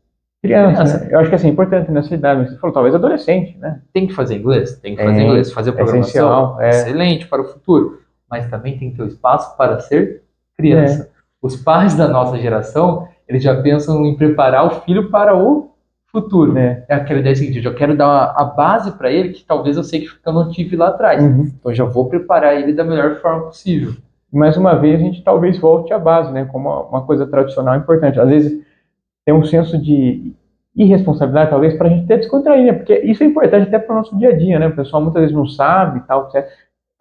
Criança, né? criança. Eu acho que é assim, importante nessa idade, mas você falou, talvez adolescente, né? Tem que fazer inglês? Tem que fazer inglês. Tem, Fazer é programação? essencial, é. Excelente para o futuro. Mas também tem que ter o espaço para ser É. criança. Os pais da nossa geração, eles já pensam em preparar o filho para o futuro. É aquela ideia seguinte, eu quero dar a base para ele, que talvez eu sei que eu não tive lá atrás. Então eu já vou preparar ele da melhor forma possível. Mais uma vez, a gente talvez volte à base, né? Como uma coisa tradicional importante. Às vezes tem um senso de irresponsabilidade, talvez, para a gente até descontrair, né? Porque isso é importante até para o nosso dia a dia, né? O pessoal muitas vezes não sabe e tal, etc.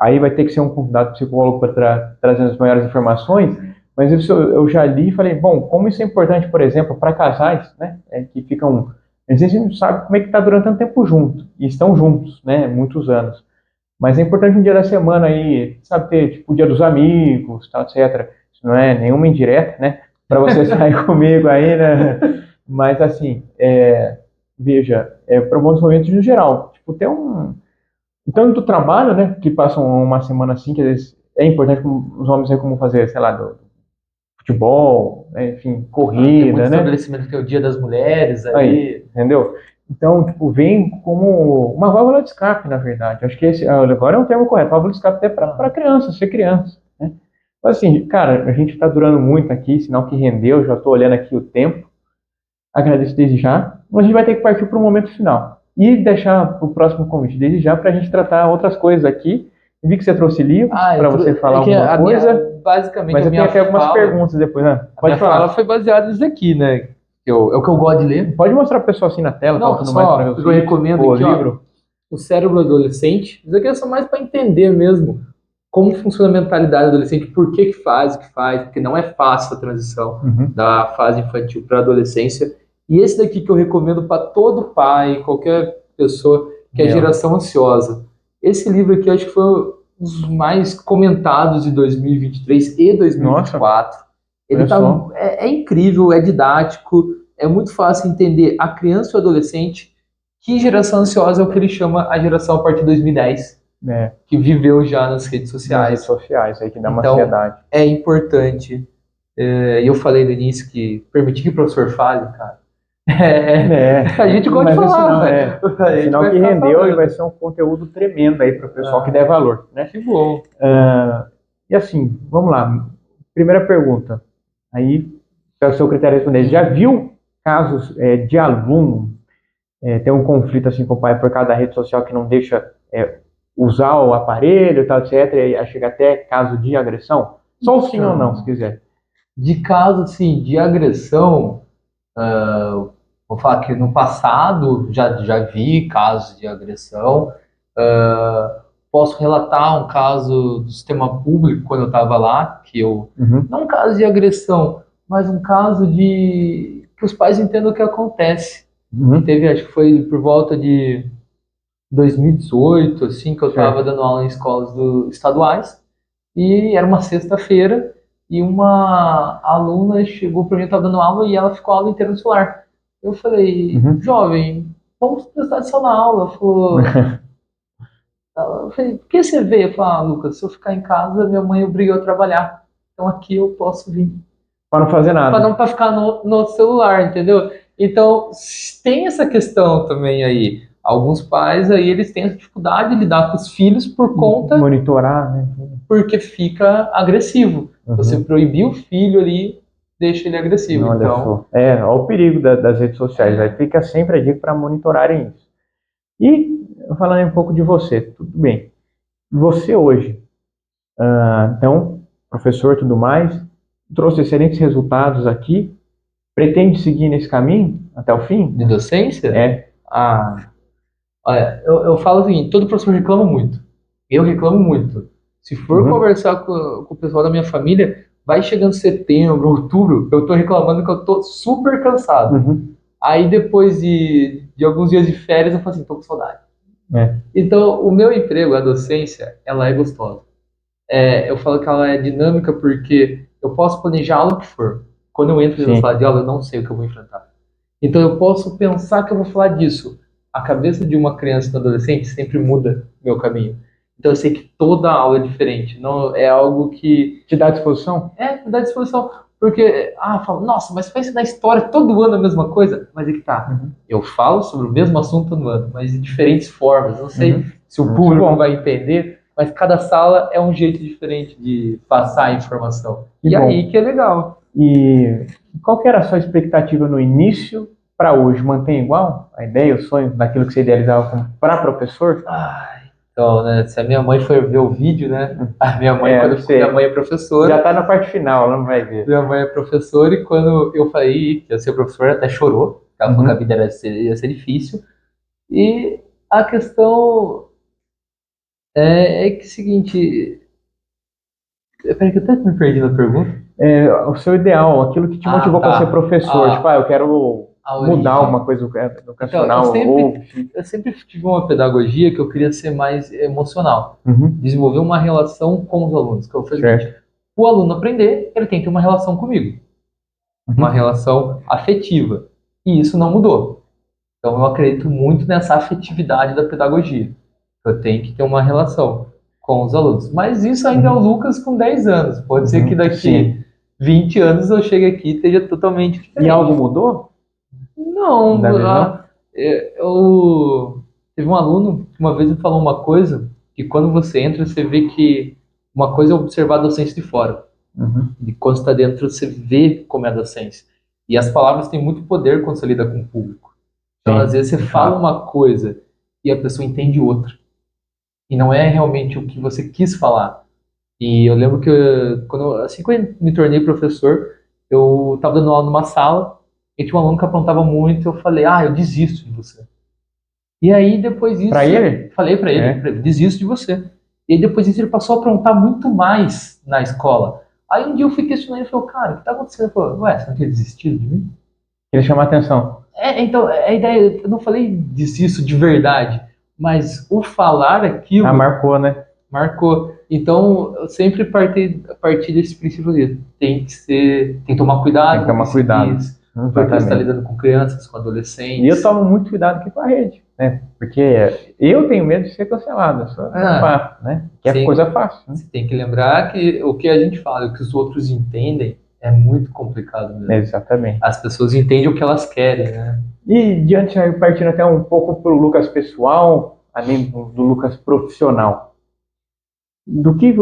Aí vai ter que ser um convidado psicólogo para trazer as maiores informações, mas isso eu já li e falei, bom, como isso é importante, por exemplo, para casais, né? Que ficam, às vezes a gente não sabe como é que está durante tanto tempo junto, e estão juntos, né? Muitos anos. Mas é importante um dia da semana aí, sabe, ter tipo o dia dos amigos, tal, etc. Isso não é nenhuma indireta, né? Para você sair comigo aí, né? Mas assim, veja, para bons momentos no geral, tipo, ter tanto do trabalho, né? Que passam uma semana assim, que às vezes é importante os homens aí como fazer, sei lá, do futebol, né, enfim, Tem corrida, muito né? estabelecimento que é o Dia das Mulheres Aí, entendeu? Então, tipo, vem como uma válvula de escape, na verdade. Acho que esse agora é um termo correto, válvula de escape até para criança, ser criança, né? Mas assim, cara, a gente está durando muito aqui, sinal que rendeu, já estou olhando aqui o tempo. Agradeço desde já. Mas a gente vai ter que partir para o momento final. E deixar o próximo convite desde já para a gente tratar outras coisas aqui. Eu vi que você trouxe livros para você falar alguma coisa. Basicamente, Mas eu tenho aqui algumas perguntas depois, né? Pode falar. Fala foi baseada nisso aqui, né? É o que eu gosto de ler. Pode mostrar para o pessoal assim na tela, não, tudo só, mais para ver eu recomendo aqui, livro. O Cérebro Adolescente. Isso aqui é só mais para entender mesmo como funciona a mentalidade adolescente, por que faz o que faz, porque não é fácil a transição da fase infantil para a adolescência. E esse daqui que eu recomendo para todo pai, qualquer pessoa, que é a Geração Ansiosa. Esse livro aqui eu acho que foi um dos mais comentados de 2023 e 2024. Nossa, ele é incrível, é didático, é muito fácil entender a criança e o adolescente. Que geração ansiosa é o que ele chama a geração a partir de 2010, que viveu já nas redes sociais. Nas redes sociais, aí que dá uma ansiedade. É importante. E eu falei no início que permitir que o professor fale, cara. A gente gosta de falar. É sinal que rendeu e vai ser um conteúdo tremendo aí para o pessoal que der valor, né? Que bom. E assim, vamos lá. Primeira pergunta. Aí, é o seu critério responder. Já viu casos de aluno ter um conflito assim com o pai por causa da rede social que não deixa usar o aparelho, tal, etc. E chega até caso de agressão? Só o sim ou não, se quiser. De caso, assim, de agressão, vou falar que no passado já vi casos de agressão. Posso relatar um caso do sistema público quando eu estava lá, que não um caso de agressão, mas um caso de que os pais entendam o que acontece. Teve, acho que foi por volta de 2018, assim, que eu estava dando aula em escolas estaduais, e era uma sexta-feira, e uma aluna chegou para mim, eu estava dando aula, e ela ficou a aula inteira no celular. Eu falei, jovem, vamos prestar atenção na aula. Eu falei, por que você veio? Eu falei, Lucas, se eu ficar em casa, minha mãe obrigou a trabalhar. Então aqui eu posso vir. Para não fazer nada. Para ficar no celular, entendeu? Então, tem essa questão também aí. Alguns pais aí, eles têm essa dificuldade de lidar com os filhos por conta... Monitorar, né? Porque fica agressivo. Você proibir o filho ali, deixa ele agressivo. Olha só. Olha o perigo das redes sociais. Aí fica sempre a dica para monitorarem isso. E, falando um pouco de você, tudo bem. Você hoje, então, professor e tudo mais, trouxe excelentes resultados aqui. Pretende seguir nesse caminho até o fim? De docência? Olha, eu falo o seguinte, todo professor reclama muito. Eu reclamo muito. Se for conversar com o pessoal da minha família, vai chegando setembro, outubro, eu tô reclamando que eu tô super cansado. Aí depois de alguns dias de férias, eu falo assim, tô com saudade. Então, o meu emprego, a docência, ela é gostosa. Eu falo que ela é dinâmica porque eu posso planejar aula que for. Quando eu entro na sala de aula, eu não sei o que eu vou enfrentar. Então, eu posso pensar que eu vou falar disso. A cabeça de uma criança e de um adolescente sempre muda meu caminho. Então, eu sei que toda aula é diferente. Não é algo que... Te dá disposição? Me dá disposição. Porque, falo, nossa, mas vai ensinar história todo ano a mesma coisa? Mas é que tá. Eu falo sobre o mesmo assunto todo ano, mas de diferentes formas. Não sei se o público vai entender, mas cada sala é um jeito diferente de passar a informação. Que E bom. aí que é legal. E qual que era a sua expectativa no início para hoje? Mantém igual a ideia, o sonho daquilo que você idealizava para professor? Então, né, se a minha mãe for ver o vídeo, né? A minha mãe, É, quando sei. minha mãe é professora, Já está na parte final, não vai ver. minha mãe é professora, e quando eu falei que ia ser professora, até chorou. Ela falou que a vida ia ser difícil. E a questão é que é o seguinte. Peraí, que eu até me perdi na pergunta. O seu ideal, aquilo que te motivou para ser professor. Tipo, eu quero A mudar origem. alguma coisa Então, educacional. eu sempre tive uma pedagogia que eu queria ser mais emocional. Uhum, Desenvolver uma relação com os alunos. Que eu falei, certo. o aluno aprender, ele tem que ter uma relação comigo. Uma Uhum. relação afetiva. E isso não mudou. Então eu acredito muito nessa afetividade da pedagogia. Eu tenho que ter uma relação com os alunos. Mas isso ainda é o Lucas com 10 anos. Pode ser que daqui Sim. 20 anos eu chegue aqui e esteja totalmente diferente. E algo mudou? Não, Na visão? teve um aluno que uma vez me falou uma coisa, que quando você entra, você vê que uma coisa é observar a docência de fora. Uhum. E quando você está dentro, você vê como é a docência. E as palavras têm muito poder quando você lida com o público. Então, Sim. às vezes, você fala uma coisa e a pessoa entende outra. E não é realmente o que você quis falar. E eu lembro que assim que eu me tornei professor, eu estava dando aula numa sala e tinha um aluno que aprontava muito. Eu falei, eu desisto de você. E aí, depois disso, Pra ele? falei para ele, desisto de você. E aí, depois disso, ele passou a aprontar muito mais na escola. Aí um dia eu fui questionar e falei, cara, o que tá acontecendo? Ele falou, ué, você não tinha desistido de mim? Ele chama a atenção. Então, a ideia, eu não falei disso de verdade, mas o falar aquilo Marcou, né? marcou. Então, eu sempre parti desse princípio ali. Tem que tomar cuidado Tem que tomar com o que se cuidado. diz, porque você está Exatamente. lidando com crianças, com adolescentes. E eu tomo muito cuidado aqui com a rede, né? Porque eu tenho medo de ser cancelado. Só faço, né? Que é sim. coisa fácil. Né? Você tem que lembrar que o que a gente fala, o que os outros entendem, é muito complicado mesmo. Exatamente. As pessoas entendem o que elas querem, né? E diante, partindo até um pouco para o Lucas pessoal, além do Lucas profissional, do que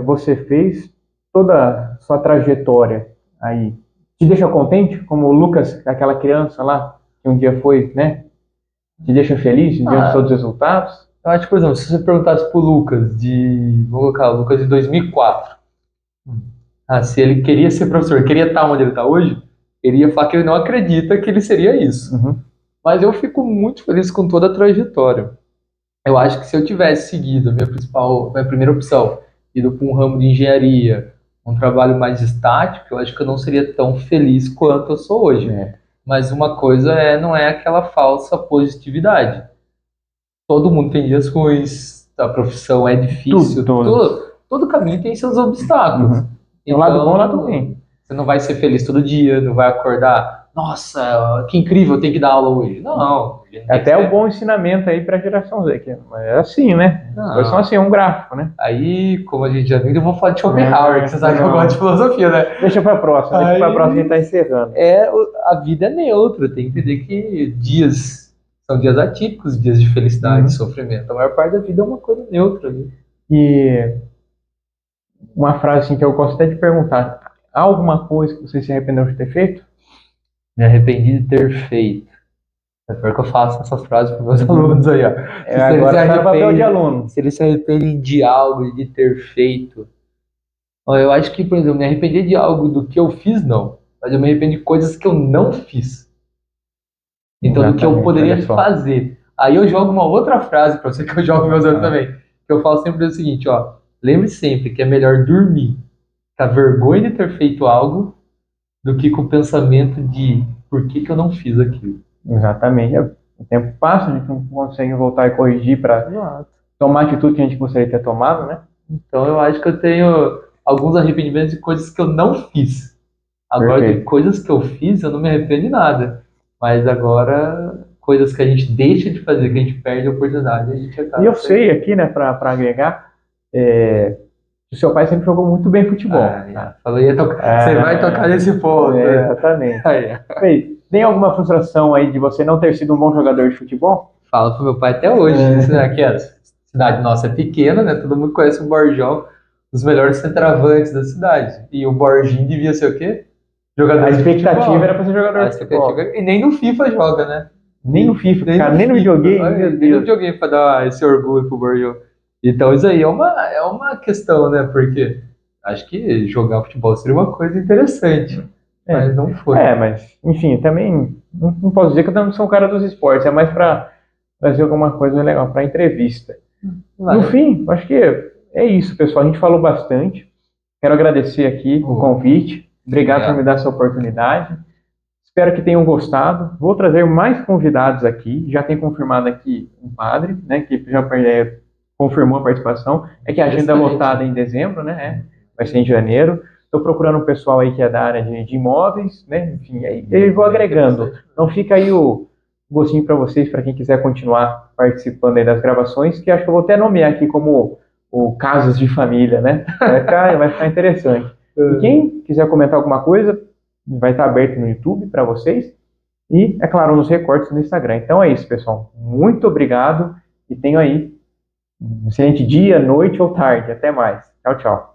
você fez, toda a sua trajetória aí, te deixa contente? Como o Lucas, aquela criança lá, que um dia foi, né? Te deixa feliz diante de todos os resultados? Eu acho que, por exemplo, se você perguntasse pro Lucas vou colocar o Lucas de 2004, se ele queria ser professor, queria estar onde ele está hoje, ele ia falar que ele não acredita que ele seria isso. Uhum. Mas eu fico muito feliz com toda a trajetória. Eu acho que se eu tivesse seguido a minha primeira opção, ido para um ramo de engenharia, um trabalho mais estático, eu acho que eu não seria tão feliz quanto eu sou hoje. Mas uma coisa não é aquela falsa positividade. Todo mundo tem dias ruins, a profissão é difícil, todo caminho tem seus obstáculos. Uhum. Tem um lado bom e um lado ruim. Você não vai ser feliz todo dia, não vai acordar, nossa, que incrível, eu tenho que dar aula hoje. Não. Até o bom ensinamento aí para a geração Z, que é assim, né? Eles são assim, um gráfico, né? Aí, como a gente já viu, eu vou falar de Schopenhauer, que você sabe que eu gosto de filosofia, né? Deixa para a próxima, a gente tá encerrando. A vida é neutra, tem que entender que são dias atípicos, dias de felicidade, de sofrimento. A maior parte da vida é uma coisa neutra. Né? E uma frase assim, que eu gosto até de perguntar: há alguma coisa que você se arrependeu de ter feito? Me arrependi de ter feito. É pior que eu faço essas frases para meus alunos aí, ó. Agora está no papel de aluno. Se eles se arrependem de algo, de ter feito. Eu acho que, por exemplo, me arrepender de algo do que eu fiz, não. Mas eu me arrependo de coisas que eu não fiz. Então, do que eu poderia fazer. Aí eu jogo uma outra frase para você, que eu jogo meus alunos também. Que eu falo sempre o seguinte, ó. Lembre sempre que é melhor dormir com a vergonha de ter feito algo do que com o pensamento de por que eu não fiz aquilo. Exatamente. O tempo passa, a gente não consegue voltar e corrigir para tomar a atitude que a gente gostaria de ter tomado, né? Então eu acho que eu tenho alguns arrependimentos de coisas que eu não fiz. Agora, de coisas que eu fiz, eu não me arrependo de nada. Mas agora, coisas que a gente deixa de fazer, que a gente perde a oportunidade, a gente acaba... E eu sei aqui, né, para agregar, o seu pai sempre jogou muito bem futebol. Falou, você vai tocar nesse ponto. Exatamente. Tem alguma frustração aí de você não ter sido um bom jogador de futebol? Falo pro meu pai até hoje. cidade nossa é pequena, né? Todo mundo conhece o Borjão, um dos melhores centroavantes da cidade. E o Borginho devia ser o quê? Jogador A de expectativa futebol. era pra ser jogador A de futebol. expectativa... E nem no FIFA joga, né? Nem no FIFA, Nem cara, no nem no FIFA. videogame, Olha meu aí, nem no Deus. videogame pra dar esse orgulho pro Borjão. Então isso aí é uma questão, né? Porque acho que jogar futebol seria uma coisa interessante. É, Mas não foi. mas, enfim, também não posso dizer que eu não sou um cara dos esportes, é mais pra trazer alguma coisa legal pra entrevista. No Vai. fim, acho que é isso, pessoal. A gente falou bastante. Quero agradecer aqui o convite. Obrigado por me Obrigado. dar essa oportunidade. Espero que tenham gostado. Vou trazer mais convidados aqui. Já tem confirmado aqui um padre, né, que já confirmou a participação. É que a agenda é Interessante. lotada em dezembro, né? Vai ser em janeiro. Estou procurando um pessoal aí que é da área de imóveis, né? Enfim, aí vou agregando. Então fica aí o gostinho para vocês, para quem quiser continuar participando aí das gravações, que acho que eu vou até nomear aqui como o Casos de Família, né? Vai ficar interessante. E quem quiser comentar alguma coisa, vai estar aberto no YouTube para vocês. E, é claro, nos recortes no Instagram. Então é isso, pessoal. Muito obrigado e tenham aí um excelente dia, noite ou tarde. Até mais. Tchau, tchau.